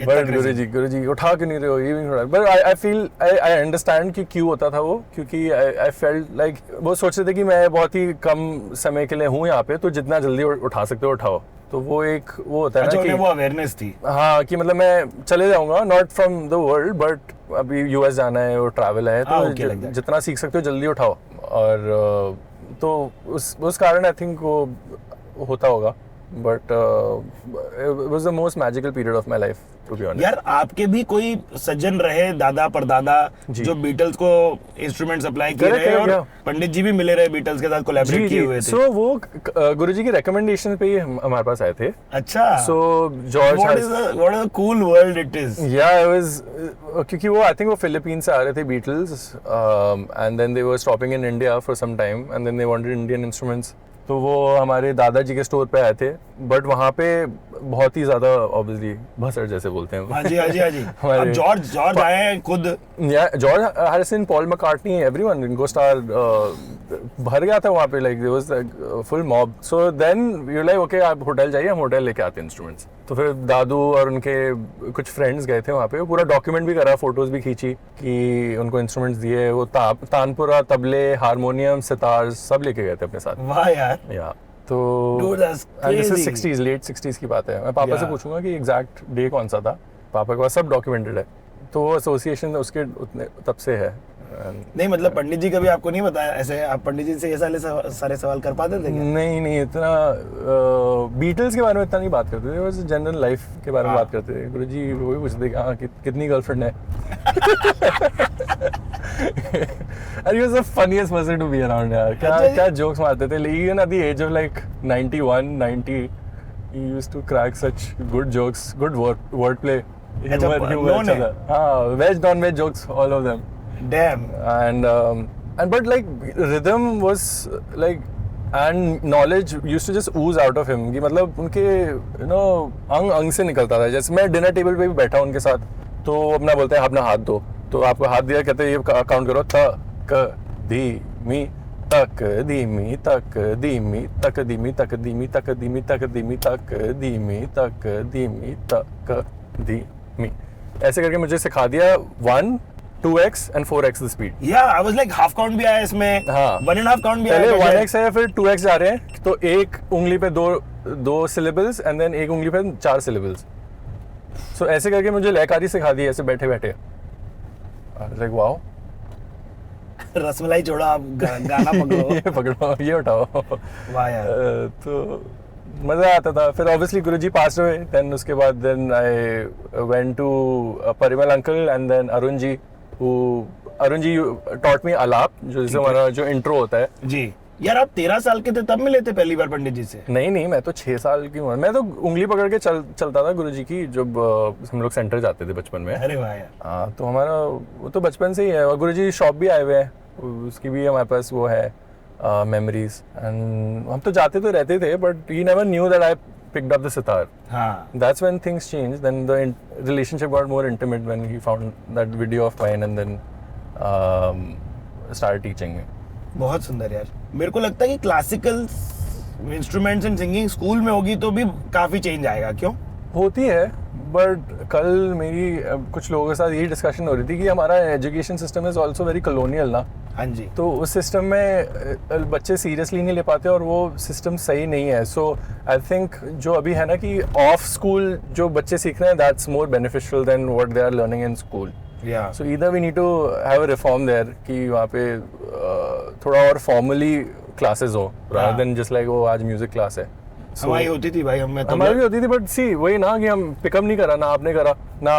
But Guruji उठा के नहीं रहे हो, ये भी नहीं उठा। But I feel I understand कि क्यों होता था वो, क्योंकि आई फेल्ट लाइक वो सोचते थे कि मैं बहुत ही कम समय के लिए हूँ यहाँ पे, तो जितना जल्दी उठा सकते हो उठाओ। तो वो एक वो होता है ना कि वो अवेयरनेस थी। हाँ कि मतलब मैं चले जाऊंगा not from the world, but अभी यूएस जाना है और ट्रैवल है, तो जितना सीख सकते हो जल्दी उठाओ। और तो उस कारण आई थिंक वो होता होगा। But it was the most magical period of my life to be honest. यार आपके भी कोई सज्जन रहे, दादा परदादा, जो बीटल्स को इंस्ट्रूमेंट सप्लाई किए रहे, और पंडित जी भी मिले रहे बीटल्स के साथ कोलैबोरेट किए हुए थे। सो वो गुरुजी के रिकमेंडेशन पे ही हमारे पास आए थे। अच्छा। So George what is a cool world it is. Yeah it was क्योंकि वो आई थिंक वो फिलीपीन से आ रहे थे Beatles, and then they were stopping in India for some time and then they wanted Indian instruments. तो वो हमारे दादाजी के स्टोर पे आए थे, बट वहाँ पे बहुत ही ज्यादा ऑब्वियसली भसड़ जैसे बोलते हैं। हाँ जी अब जॉर्ज आए हैं खुद। George Harrison, Paul McCartney, everyone, Ringo Starr भर गया था वहाँ पे, like there was full mob. So then you like okay आप होटल जाइए, हम होटल लेके आते हैं इंस्ट्रूमेंट्स। तो फिर दादू और उनके कुछ फ्रेंड्स गए थे वहाँ पे, पूरा डॉक्यूमेंट भी करा, फोटोज भी खींची कि उनको इंस्ट्रूमेंट्स दिए। वो तानपुरा, तबले, हारमोनियम, सितार सब लेके गए थे अपने साथ। वाह यार। या तो this is 60s, late 60s की बात है। मैं पापा से पूछूंगा कि एग्जैक्ट डे कौन सा था, पापा के पास सब डॉक्यूमेंटेड है। तो वो एसोसिएशन उसके उतने तब से है। नहीं मतलब पंडित जी कभी आपको नहीं बताया ऐसे, आप पंडित जी से ये सारे सवाल कर पाते थे क्या? नहीं इतना बीटल्स के बारे में इतना नहीं बात करते थे, बस जनरल लाइफ के बारे में बात करते थे। गुरुजी वो भी पूछते थे हाँ कितनी गर्लफ्रेंड है। And he was the funniest person to be around यार। क्या जोक्स मारते थे, even at the age of like 91, 90, he used to crack such good jokes, good wordplay. Humor, veg, non-veg jokes, all of them. Damn. And but like rhythm was like, and knowledge used to just ooze out of him कि मतलब उनके अंग से निकलता था। जैसे मैं dinner table पे भी बैठा उनके साथ, तो अपना बोलते हैं अपना हाथ दो, तो आपको हाथ दिया, कहते हैं ये काउंट करो, तक धीमी तक धीमी तक धीमी तक धीमी तक धीमी तक धीमी तक धीमी तक धीमी तक धीमी तक धीमी, ऐसे करके मुझे सिखा दिया 1, 2x and 4x the speed. Yeah, I was like half count भी आया इसमें, 1.5 count भी आया। पहले 1x है, फिर 2x जा रहे हैं, तो एक उंगली पे दो syllables and then एक उंगली पे 4 syllables. So ऐसे करके मुझे लयकारी सिखा दी ऐसे बैठे बैठे। I was like wow. Rasmalai छोड़ो, आप गाना पकड़ो। ये पकड़ो, ये उठाओ। वाह यार। तो मजा आता था। फिर ऑब्वियसली गुरुजी पास हुए, देन उसके बाद then I went to Parimal uncle and then Arun ji taught me alap, जो जैसे हमारा जो इंट्रो होता है जी। यार आप 13 साल के थे तब मिले थे पहली बार पंडित जी से? नहीं, मैं तो 6 साल की उम्र, मैं तो उंगली पकड़ के चलता था गुरुजी की, जब हम लोग सेंटर जाते थे बचपन में। अरे वाह यार। हाँ, तो हमारा वो तो बचपन से ही है। और गुरुजी शॉप भी आए हुए हैं, उसकी भी हमारे पास वो है मेमोरीज। एंड हम तो जाते तो रहते थे, but he never knew that I picked up the sitar. That's when things changed. Then the relationship got more intimate when he found that video of mine and then started teaching me. बहुत सुंदर यार। मेरे को लगता है कि classical instruments and singing school में होगी तो भी काफी चेंज आएगा, क्यों? होती है, बट कल मेरी कुछ लोगों के साथ यही डिस्कशन हो रही थी कि हमारा education system is also very colonial ना। हाँ जी। तो उस सिस्टम में बच्चे सीरियसली नहीं ले पाते और वो सिस्टम सही नहीं है। सो आई थिंक जो अभी है ना कि ऑफ स्कूल जो बच्चे सीख रहे हैं, that's more beneficial than what they are learning in school. So either we need to have a reform there कि वहाँ पे थोड़ा और फॉर्मली क्लासेस हो, रादर देन जस्ट लाइक वो आज म्यूजिक क्लास है। हमारी होती थी भाई, हमारी भी होती थी, बट सी वही ना कि हम पिकअप नहीं करा, ना आपने करा, ना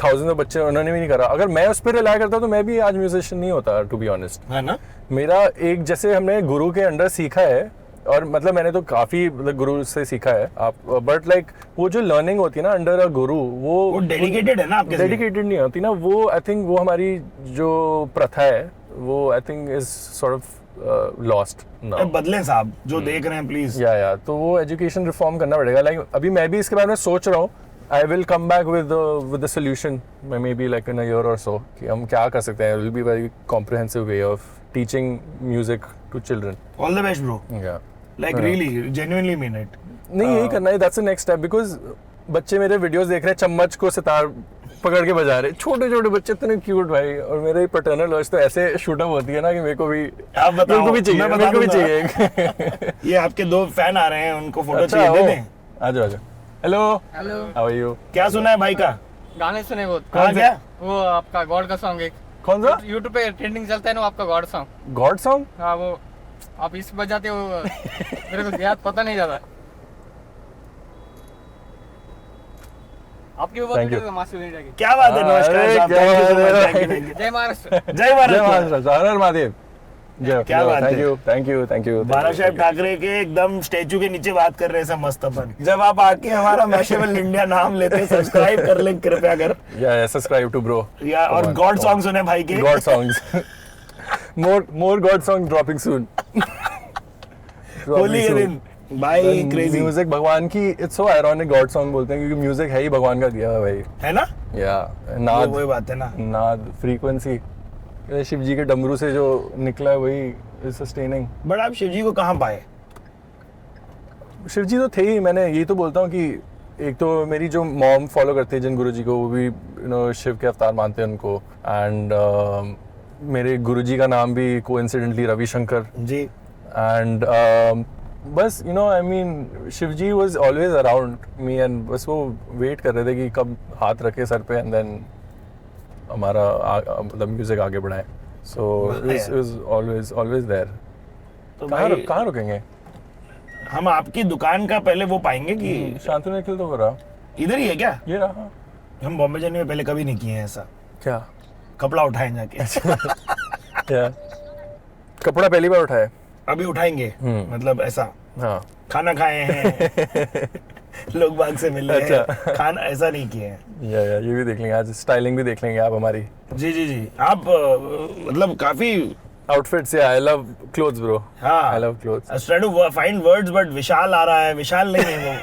थाउजेंड ऑफ बच्चे उन्होंने भी नहीं करा। अगर मैं उस पर रिलाई करता तो मैं भी आज म्यूजिशियन नहीं होता, टू बी ऑनेस्ट, है ना। मेरा एक जैसे हमने गुरु के अंडर सीखा है, और मतलब मैंने तो काफी गुरु से सीखा है आप, बट लाइक वो जो लर्निंग होती है ना अंडर अ गुरु, वो डेडिकेटेड है ना आपके, डेडिकेटेड नहीं होती ना वो। आई थिंक वो हमारी जो प्रथा है वो I think is sort of lost now. बदलें साहब, जो देख रहे हैं प्लीज। या तो वो एजुकेशन रिफॉर्म करना पड़ेगा। लाइक अभी मैं भी इसके बारे में सोच रहा हूँ। I will come back with the solution maybe like in a year or so, कि हम क्या कर सकते हैं। Will be very comprehensive way of teaching music to children. All the best bro. Yeah like really genuinely mean it. नहीं, यही करना है, that's the next step. Because बच्चे मेरे वीडियोस देख रहे हैं, चम्मच को सितार पकड़ के बजा रहे, छोटे छोटे बच्चे इतने क्यूट भाई। और मेरे पैटर्नल वॉइस तो ऐसे शूटअप होती है ना कि मेरे को भी चाहिए। ये आपके 2 फैन आ रहे हैं, उनको फोटो चाहिए, दे दें। आ जाओ। Hello, how are you? क्या सुना है भाई का? गाने सुने वो। कौन क्या? वो आपका गॉड का सॉन्ग एक। कौन सा? YouTube पे ट्रेंडिंग चलता है ना, आपका गॉड सॉन्ग। God song? हाँ, वो आप इस बजाते हो, मेरे को याद पता नहीं जाता। आपकी वो बहुत मास्टर इंडिया की। क्या बात है, नमस्कार साहब, जय महाराष्ट्र। जय महाराष्ट्र, हर हर महादेव। क्या बात है, थैंक यू। बाला साहेब ठाकरे के एकदम स्टेचू के नीचे बात कर रहे हैं मस्त अपन। जब आप आके हमारा मैशेबल इंडिया नाम लेते, सब्सक्राइब कर ले कृपया कर। या सब्सक्राइब टू ब्रो। या और गॉड सॉन्ग सुने भाई के। God songs, more God song dropping soon. Holi के दिन भाई क्रेजी म्यूजिक भगवान की, it's so ironic God song बोलते हैं क्योंकि म्यूजिक है ही भगवान का दिया हुआ भाई, है ना। या नाद, वही बात है ना, नाद फ्रीक्वेंसी शिव जी के डमरू से जो निकला है वही इज सस्टेनिंग। बट आप शिव जी को कहाँ पाए? शिव जी तो थे ही, मैंने यही तो बोलता हूँ कि एक तो मेरी जो मॉम फॉलो करती है जिन गुरुजी को, वो भी शिव के अवतार मानते हैं उनको। एंड मेरे गुरुजी का नाम भी कोइंसिडेंटली रविशंकर जी। एंड बस I mean Shiv ji was always around me, and बस वो वेट कर रहे थे कि कब हाथ रखे सर पे एंड देन हमारा मतलब म्यूजिक आगे बढ़ाए। So it was always there. तो कहाँ रुकेंगे हम? आपकी दुकान का पहले वो पाएंगे कि शांतनु निखिल तो हो रहा इधर ही है क्या? ये रहा। हम बॉम्बे जाने में पहले कभी नहीं किए हैं ऐसा। क्या? कपड़ा उठाएं जाके। क्या कपड़ा पहली बार उठाया? अभी उठाएंगे, मतलब ऐसा। हाँ, खाना खाए हैं, लोग बाग से मिल रहे हैं, खाना ऐसा नहीं किए हैं। या ये भी देख लेंगे आज, स्टाइलिंग भी देख लेंगे आप हमारी। जी जी जी, आप मतलब काफी outfits. I love clothes bro. हाँ, I love clothes. I try to find words but विशाल आ रहा है। विशाल नहीं है वो,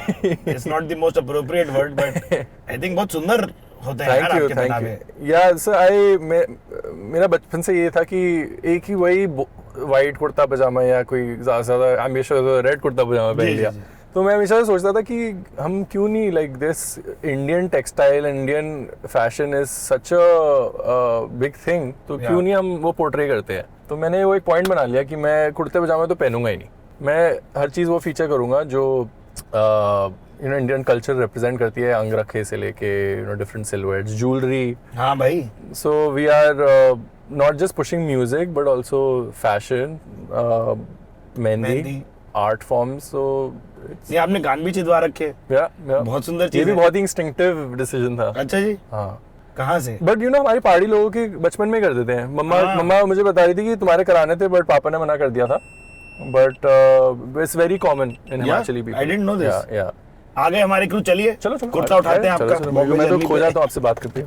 it's not the most appropriate word, but I think बहुत सुंदर होते हैं यार आपके पहनावे। या सर मेरा बचपन से ये था कि एक ही वही वाइट कुर्ता पजामा या कोई ज्यादा एम्बिशियस रेड कुर्ता पजामा पहन लिया। तो मैं हमेशा सोचता था कि हम क्यों नहीं like this Indian textile, Indian fashion is such a big thing, तो क्यों नहीं हम वो पोर्ट्रे करते हैं। तो मैंने वो एक पॉइंट बना लिया कि मैं कुर्ते पजामे तो पहनूंगा ही नहीं, मैं हर चीज़ वो फीचर करूंगा जो इंडियन कल्चर रिप्रेजेंट करती है, अंगरखे से लेके डिफरेंट सिलवेट्स, ज्वेलरी। हाँ भाई। So we are not just pushing music but also fashion, mehndi, art forms. So ये आपने कान भी चिदवा रखे हैं। yeah. बहुत सुंदर ये चीज भी है। बहुत ही instinctive decision था। अच्छा जी, हाँ। कहाँ से? बट यू नो हमारी पहाड़ी लोगों के बचपन में कर देते हैं। मम्मा मुझे बता रही थी कि तुम्हारे कराने थे बट पापा ने मना कर दिया था। But it's very common in Himachali people. I didn't know this. या आगे हमारे क्रू चलिए, चलो कुर्ता उठाते हैं आपका। मैं तो खो जाता हूँ आपसे बात करते हैं।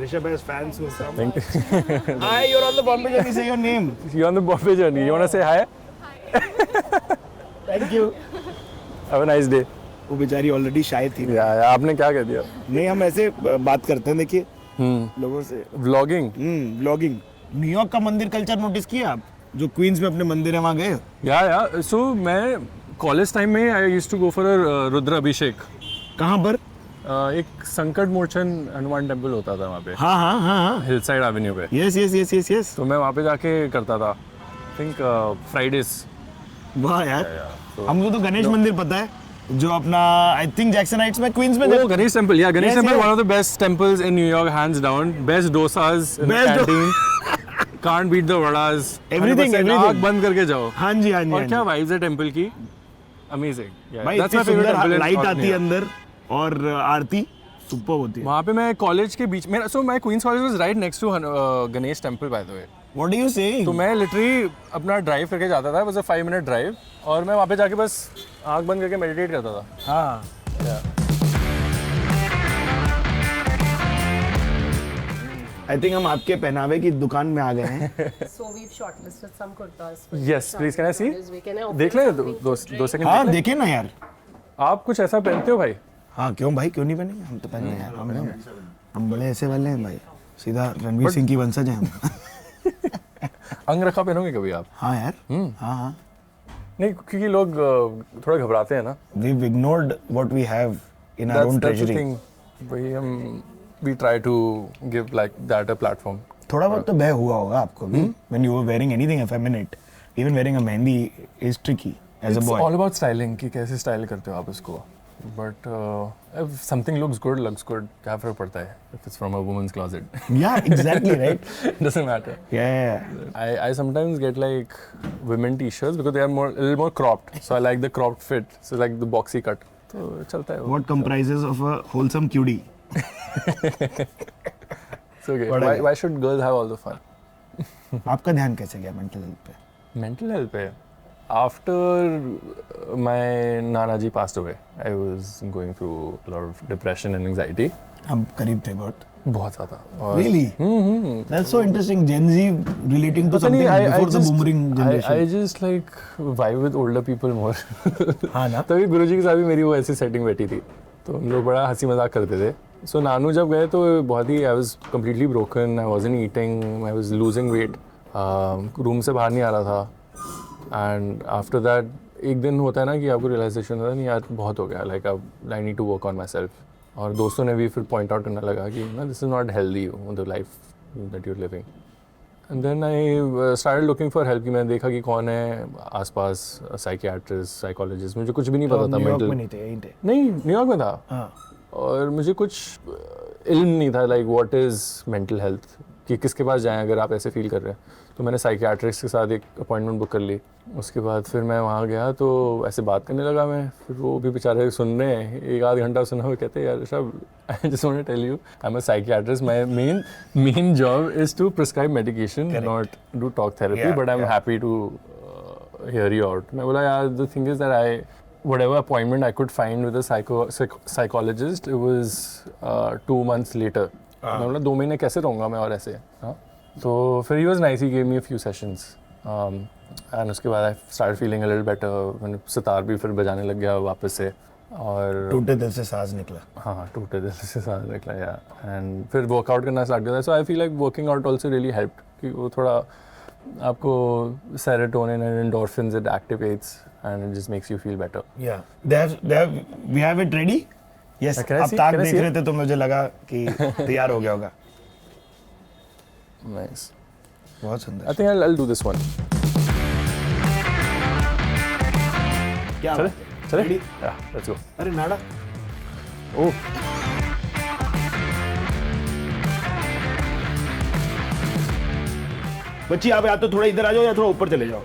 Rishabh has fans who come. Thank you. Hi, you're on the Bombay journey. Say your name. You're on the Bombay journey. You wanna say hi? Thank you. Have a nice day. वो बेचारी ऑलरेडी शाय थी। आपने क्या कह दिया? नहीं, हम ऐसे बात करते हैं, देखिए लोगों से। व्लॉगिंग। व्लॉगिंग। न्यूयॉर्क का मंदिर कल्चर नोटिस किया आप? जो क्वींस में अपने मंदिर है वहाँ गए? या सो मैं कॉलेज टाइम में I used to go for a Rudra Abhishek. कहाँ पर? एक संकट मोचन हनुमान टेम्पल होता था वहाँ पे। हाँ। हिल साइड एवेन्यू पे। यस। तो मैं वहाँ पे जाके करता था। Think Fridays. वाह यार, हमको तो गणेश मंदिर पता है, जो अपना आई थिंक जैक्सन हाइट्स में क्वींस में। गणेश टेम्पल, या Ganesh Yes, temple yes. One of the best temples in New York, hands down. Best dosas in the Best canteen. Can't beat the वड़ास। Everything. आँख बंद करके जाओ। हाँ जी। और क्या वाइब्स है टेम्पल की, अमेजिंग। भाई इतनी सुंदर लाइट आती है अंदर और आरती सुपर होती है। वहाँ पे मैं कॉलेज के बीच में, so my Queens college was right next to Ganesh temple by the way. What are you saying? तो मैं लिटरली अपना ड्राइव करके जाता था, बस 5 मिनट ड्राइव, और मैं वहाँ पे जाके बस आँख बंद करके मेडिटेट करता था। हाँ। आई थिंक हम आपके पहनावे की दुकान में आ गए हैं। So we've shortlisted some kurtas. Yes, please, can I see? We can open देख ले something दो to try. सेकंड। हाँ देखे ना यार। आप कुछ ऐसा पहनते हो भाई? हाँ क्यों भाई, क्यों नहीं पहनेंगे? हम तो पहनते हैं यार। हम बड़े ऐसे वाले हैं भाई, सीधा रणवीर सिंह की वंशज हैं हम। अंग रखा पहनोगे कभी आप? हाँ यार। हाँ। नहीं, क्योंकि लोग थोड़ा घबराते हैं ना। We've ignored what we have in our own That's the treasury. thing. वही हम we try to give like that a platform. थोड़ा बहुत तो भय हुआ होगा आपको भी। When you were wearing anything effeminate, even wearing a mehendi is tricky as a It's boy. all about styling कि कैसे स्टाइल करते हो आप इसको। But if something looks good, क्या फर्क पड़ता है? If it's from a woman's closet. Yeah, exactly right. Doesn't matter. Yeah. I sometimes get like women t-shirts because they are a little more cropped. So I like the cropped fit. So like the boxy cut. तो चलता है वो। What comprises of a wholesome cutie? It's okay. Whatever. Why should girls have all the fun? आपका ध्यान कैसे गया mental health पे? Mental health पे after my Nana ji passed away, I was going through a lot of depression and anxiety. हम करीब थे बहुत ज़्यादा। और Really? That's so interesting. Gen Z relating to something before the boomerang generation. I just like vibe with older people more. हाँ ना? तभी गुरुजी के साथ भी मेरी वो ऐसी सेटिंग बैठी थी, तो हम लोग बड़ा हंसी मजाक करते थे। सो नानू जब गए तो बहुत ही, I was completely broken, I wasn't eating, I was losing weight, room से बाहर नहीं आ रहा था। एंड आफ्टर दैट एक दिन होता है ना कि आपको रियलाइजेशन होता है, नहीं यार बहुत हो गया, like I need to work on myself. और दोस्तों ने भी फिर पॉइंट आउट करने लगा कि ना this is not healthy the life that you're living. And then I started looking for help. कि मैंने देखा कि कौन है आसपास साइकियाट्रिस्ट, साइकोलॉजिस्ट, मुझे कुछ भी नहीं पता था। न्यूयॉर्क मेंटल में नहीं थे, यहीं थे। नहीं, न्यूयॉर्क में था। हाँ। और मुझे कुछ इल्म नहीं था like what is mental health, कि किसके पास जाएं अगर आप ऐसे फील कर रहे हैं। तो मैंने साइकियाट्रिस्ट के साथ एक अपॉइंटमेंट बुक कर ली। उसके बाद फिर मैं वहाँ गया तो ऐसे बात करने लगा मैं। फिर वो भी बेचारे सुन रहे हैं, 1-8 घंटा सुना हुआ, कहते हैं यार Rishabh, I just want to tell you I am a psychiatrist, my main job is to prescribe medication, not do talk therapy, but I am happy to hear you out. मैं बोला यार the thing is that I whatever appointment I could find with a psychologist, it was 2 months later. मैं बोला 2 महीने कैसे रहूँगा मैं और ऐसे। हाँ, तो फिर he was nice, he gave me a few sessions, and उसके बाद I started feeling a little better. मैंने सितार भी फिर बजाने लग गया वापस से, और टूटे दिल से सांस निकला। हाँ, टूटे दिल से सांस निकला या। एंड फिर वर्कआउट करना स्टार्ट किया। So I feel like working out also really helped, कि वो थोड़ा आपको serotonin and endorphins it activates and it just makes you feel better. Yeah, we have it ready. Yes, आप ताक देख रहे थे तो मुझे लगा कि तैयार हो गया होगा। Nice. बहुत सुंदर। I think I'll do this one. क्या चले? चले? Ready? Yeah, let's go. अरे नाड़ा। Oh. बच्ची आप या तो थोड़ा इधर आ जाओ या थोड़ा ऊपर चले जाओ।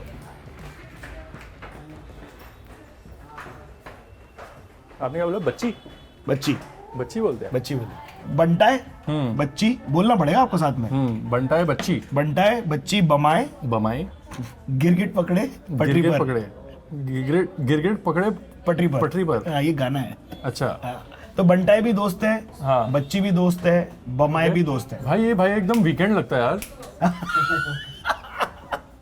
आपने क्या बोला? बच्ची बच्ची बच्ची बोलते हैं। बच्ची बोले। बंटा है बच्ची बोलना पड़ेगा आपको साथ में। बंटा है बच्ची, बंटा है बच्ची बमाए बमाई, गिरगिट पकड़े पटरी गिरगिट पर। पकड़े, गिरगिट पकड़े पटरी पर। पटरी पर। हाँ, ये गाना है। अच्छा हाँ, तो बंटाए भी दोस्त है, हाँ। बच्ची भी दोस्त है, बमाए भी दोस्त है। भाई, ये भाई एकदम वीकेंड लगता है यार।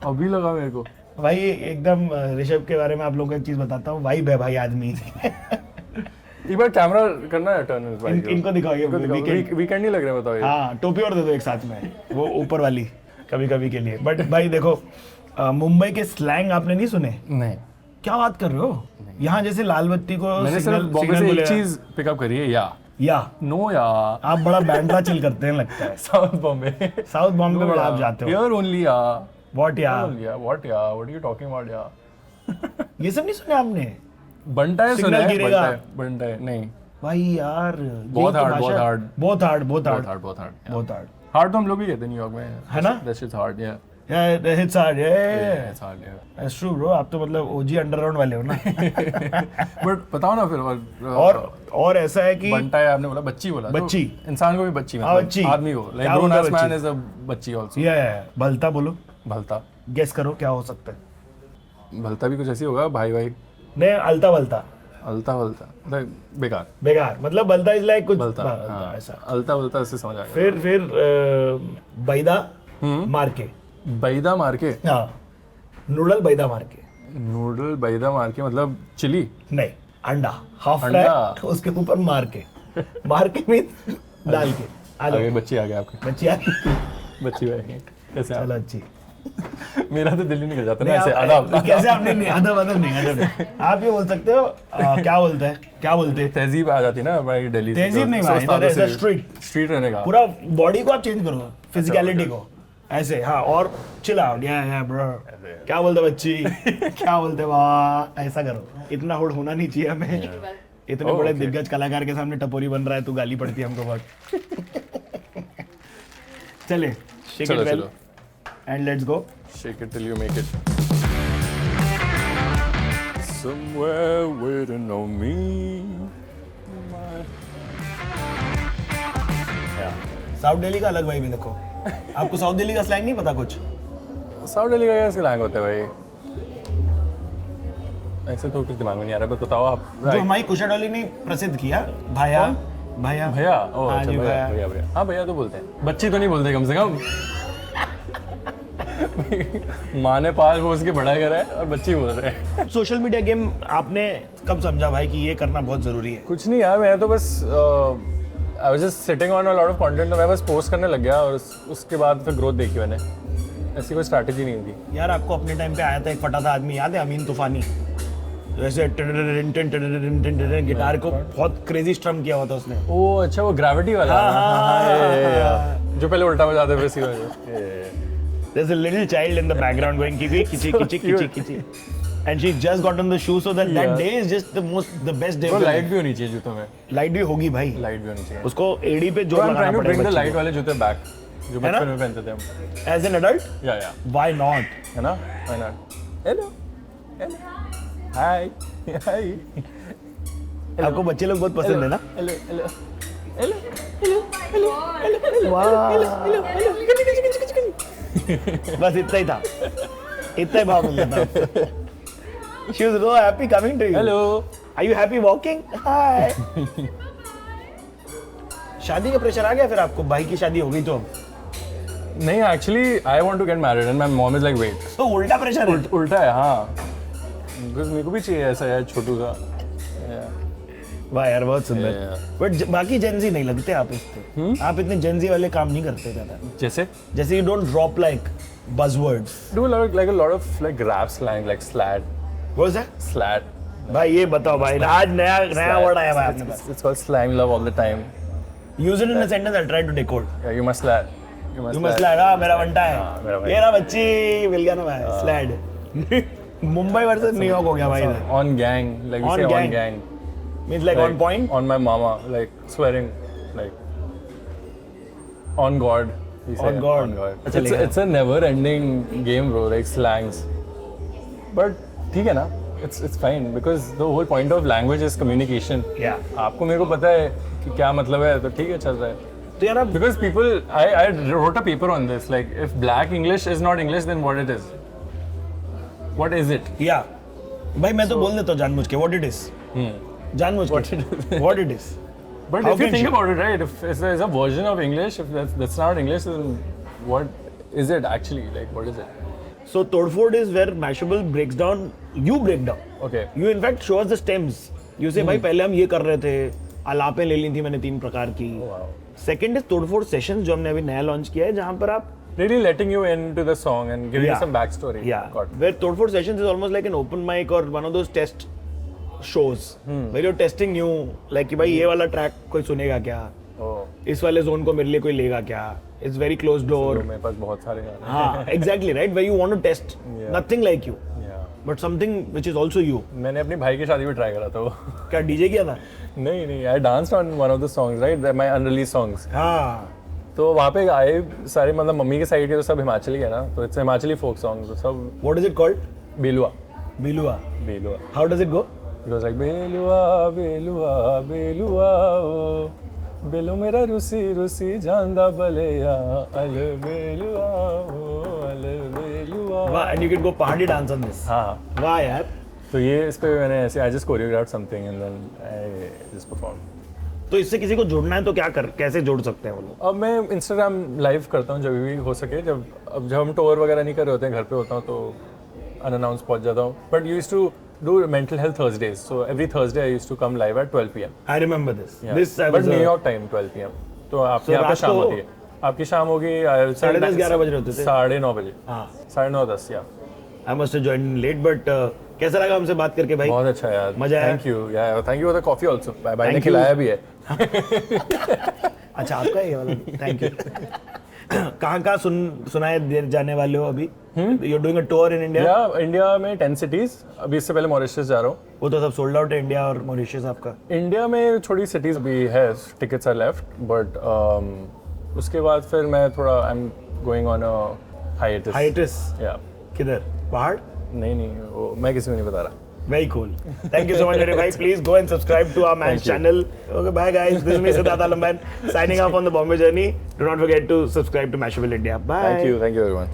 अभी लगा मेरे को। भाई एकदम ऋषभ के बारे में आप लोगों को एक चीज बताता हूँ, वाइब है भाई आदमी। एक बार कैमरा करना है टर्न भाई। इनको दिखाओ ये वीकेंड। वीकेंड नहीं लग रहा, बताओ ये। हाँ, टोपी और दे दो एक साथ में, वो ऊपर वाली कभी कभी के लिए। बट भाई देखो, मुंबई के स्लैंग आपने नहीं सुने? नहीं, क्या बात कर रहे हो? यहाँ जैसे लाल बत्ती को मैंने सिर्फ बॉम्बे से एक चीज पिकअप करी है, या नो या। आप बड़ा बैंड्रा चिल करते हैं लगता है। साउथ बॉम्बे, साउथ बॉम्बे बड़ा आप जाते हो। Here only yeah, what yeah, what are you talking about yeah? ये सब नहीं सुने आपने? बंटा है, सुना सिग्नल है, गिरेगा। बंटा है नहीं। भाई यार बहुत हार्ड, बहुत हार्ड, बहुत हार्ड, बहुत हार्ड, हार्ड, बहुत हार्ड, बहुत हार्ड हार्ड तो हम लोग भी कहते हैं न्यूयॉर्क में, है ना? दैट इज हार्ड, या हिट्स हार्ड, इट्स हार्ड, या। That's true bro. आप तो मतलब ओजी अंडरग्राउंड वाले हो ना। बट बताओ ना फिर। और ऐसा है कि बंटा है, आपने बोला बच्ची, बोला तो बच्ची। इंसान को भी बच्ची, हाँ, मतलब बच्ची। आदमी को, लाइक क्या ग्रोन बोलता अप है मैन बच्ची? इज अ बच्ची आल्सो। या भलता बोलो, भलता, गेस करो क्या हो सकता है। भलता भी कुछ ऐसी होगा, भाई भाई। नहीं, अलता बलता, अलता वलता, बेकार, बेकार, मतलब बलता इज लाइक कुछ बलता, बलता, हाँ, ऐसा। अलता वलता ऐसे समझ आएगा। फिर बैदा मार के, बैदा मार के, हाँ, नूडल बैदा मार के, नूडल बैदा मार के मतलब चिली। नहीं, अंडा हाफ अंडा। फ्राई उसके ऊपर मार के मीन डाल के। आ आगे जाओ बच्ची आ गया आपके, बच्ची आ बच्ची भाई कैसे चलो आप? अच्छी। मेरा तो दिल्ली निकल जाता है नहीं, ना ऐसे आप- आदाब। कैसे आपने नहीं, अदब अदब नहीं। आप ये बोल सकते हो, क्या बोलते हैं, क्या बोलते हैं? तहजीब आ जाती है ना भाई दिल्ली से, तहजीब तो नहीं भाई, सोचता इधर तो ऐसा स्ट्रीट रहने का। पूरा बॉडी को आप चेंज करो, फिजिकलिटी को ऐसे, हाँ, और चिल आउट, या ब्रो, क्या बोलते बच्ची, क्या बोलते वाह, ऐसा करो। इतना हुड होना नहीं चाहिए हमें। इतने बड़े दिग्गज कलाकार के सामने टपोरी बन रहा है, तू गाली पड़ती है हमको बहुत। चले, शेक इट चलो वेल चलो, and let's go. shake it till you make it. Somewhere waiting on me. South Delhi का अलग वाइब है। देखो, आपको साउथ दिल्ली का स्लैंग नहीं पता कुछ? साउथ दिल्ली का क्या स्लैंग होता है भाई? ऐसे तो कुछ दिमाग में नहीं आ रहा, बस बताओ आप। जो हमारी कुशाडोली ने प्रसिद्ध किया, भाया भाया भैया, ओ हाँ अच्छा, जी, भैया भैया। भैया भैया, हाँ भैया तो बोलते हैं, बच्ची तो नहीं बोलते कम से कम। माँ ने पाल पोस के बड़ा करा है और बच्ची बोल रहे हैं। सोशल मीडिया गेम आपने कब समझा भाई कि ये करना बहुत जरूरी है? कुछ नहीं यार, मैं तो बस I was just sitting on a lot of content, तो मैं बस पोस्ट करने लग गया और उसके बाद फिर ग्रोथ देखी मैंने। ऐसी कोई स्ट्रैटेजी नहीं थी यार आपको अपने टाइम पे आया था एक फटा था आदमी, याद है? अमीन तूफानी, जैसे गिटार को बहुत क्रेजी स्ट्रम किया हुआ था उसने। ओ अच्छा, वो ग्रेविटी वाला। जो पहले उल्टा बजाते थे इसी वजह। There's a little child in the background going kichi kichi kichi kichi kichi, and she just got on the shoe, so that Yeah. day is just the best day. तो लाइट भी होनी चाहिए जूतों में, लाइट भी होगी भाई, light भी होनी चाहिए। उसको एडी पे जोर लगाना ब्रिंग द पड़ेगा लाइट वाले जूते बैक, जो है ना? बचपन में पहनते थे हम। एज एन एडल्ट, या व्हाई नॉट? है ना, व्हाई नॉट? हेलो हेलो, हाय हाय, आपको बच्चे लोग बहुत पसंद है ना? हेलो हेलो बस इतना ही था, इतना ही भाव मिल था। She was so happy coming to you. Hello. Are you happy walking? Hi. शादी का प्रेशर आ गया फिर आपको? भाई की शादी हो गई तो नहीं, actually I want to get married and my mom is like wait. तो उल्टा प्रेशर है। उल्टा है, हाँ, बिकॉज मेरे को भी चाहिए ऐसा यार छोटू सा। वाह यार, बहुत सुंदर। बट बाकी जेंजी नहीं लगते आप इस पे। आप इतने जेंजी वाले काम नहीं करते ज्यादा। जैसे you don't drop like buzzwords. Do like a lot of like rap slang, like slat. What was that? Slat. भाई ये बताओ भाई, आज नया वर्ड आया भाई आपने पास। It's called slang love all the time. Use it in a sentence. I'll try to decode. Yeah, you must slat. You must slide. हाँ, मेरा बंटा हाँ, मेरा है। भाई। ये ना बच्ची मिल गया ना भाई, slide. मुंबई वर्सेस न्यूयॉर्क हो गया भाई इधर। On gang, like we On say gang. on gang. Means like on point. On my mama, like swearing, like on God. We say On God. On God. चलेगा। It's a never-ending game, bro. Like slangs. But ठीक है ना? It's fine because the whole point of language is communication. Yeah. आपको मेरे को पता है कि क्या मतलब है, तो ठीक है चल रहा है. तो यार आप Because people, I wrote a paper on this. Like, if black English is not English, then what it is? What is it? या भाई मैं तो बोल देता हूँ जानबूझ के what it is. जानबूझ के what it is. But How if you can think she- about it, right? If there's a version of English, if that's not English, then what is it actually? Like, what is it? So Todford is where Mashable breaks down. You break down. Okay. You in fact show us the stems. You say भाई पहले हम ये कर रहे थे, आलापें ले ली थी मैंने 3 प्रकार की. Wow. सेकंड इज तोड़फोड़ सेशंस जो हमने अभी नया लॉन्च किया है जहां पर आप Really letting you into the song and giving you some backstory. Got it. where Todphod sessions is almost like an open mic or one of those test shows where you're testing you like कि भाई ये वाला track कोई सुनेगा क्या, Oh. इस वाले zone को मेरे लिए कोई लेगा क्या, इट्स वेरी क्लोज तो डोर. मेरे पास बहुत सारे गाने हैं. हाँ exactly right where you want to test Yeah. nothing like you Yeah. but something which is also you. मैंने अपनी भाई की शादी में ट्राई करा था वो. क्या डीजे किया था? नहीं, I danced on one of the songs, right? My unreleased songs. हाँ तो वहाँ पे आए सारे, मतलब मम्मी के साइड के तो सब हिमाचली है ना, तो इट्स हिमाचली फोक सॉन्ग, तो सब what is it called? बेलुआ. बिलुआ. बेलुआ. How does it go? It was like बेलुआ बेलुआ बेलुआ ओ बेलु मेरा रूसी रूसी जानदा बलेया अल बेलुआ ओ अल बेलुआ. वाह, and you can go party dance on this. हाँ, वाह यार. तो ये इस पे मैंने ऐसे I just choreographed something and then I just perform. तो इससे किसी को जुड़ना है तो क्या कर कैसे जोड़ सकते हैं वो लोग? अब मैं इंस्टाग्राम लाइव करता हूँ जब भी हो सके, जब हम टूर वगैरह नहीं कर रहे होते हैं, घर पे होता हूँ तो अनअनाउंस पहुँच जाता हूँ. But you used to do mental health Thursdays, so every Thursday I used to come live at 12 p.m. I remember this. Yeah. This I but was New York time 12 p.m. तो आपके So यहाँ पे रात शाम को- होती है, आपकी शाम होगी 10:30-11 बज रहे होते थे? 9:30 बजे. हाँ. 9:30 या. I must have joined late, but कैसा लगा हमसे बात करके भाई? बहुत अच्छा यार. मजा आया? Thank you for the coffee also. भाई ने Thank you. खिलाया भी है. अच्छा आपका है ये वाला? Thank you. कहाँ सुनाए जाने वाले हो अभी? You're doing a tour in India? या इंडिया में 10 cities. अभी इससे पहले मॉरिशस जा रहा हूँ. वो तो सब सोल्ड आउट है इंडिया और मॉरिशस आपका. इंडिया में थोड़ी सिटीज भी है, टिकट्स आर लेफ्ट, बट उसके बाद फिर मैं थोड़ा I am going on a hiatus. Hiatus? Yeah. किधर? पहाड़? नहीं वो मैं किसी को नहीं बता रहा. Very cool. Thank you so much, मेरे भाई. Please go and subscribe to our man's Thank you. channel. Okay, bye guys. This is me, Siddharth Alamban, signing off on the Bombay journey. Do not forget to subscribe to Mashable India. Bye. Thank you everyone.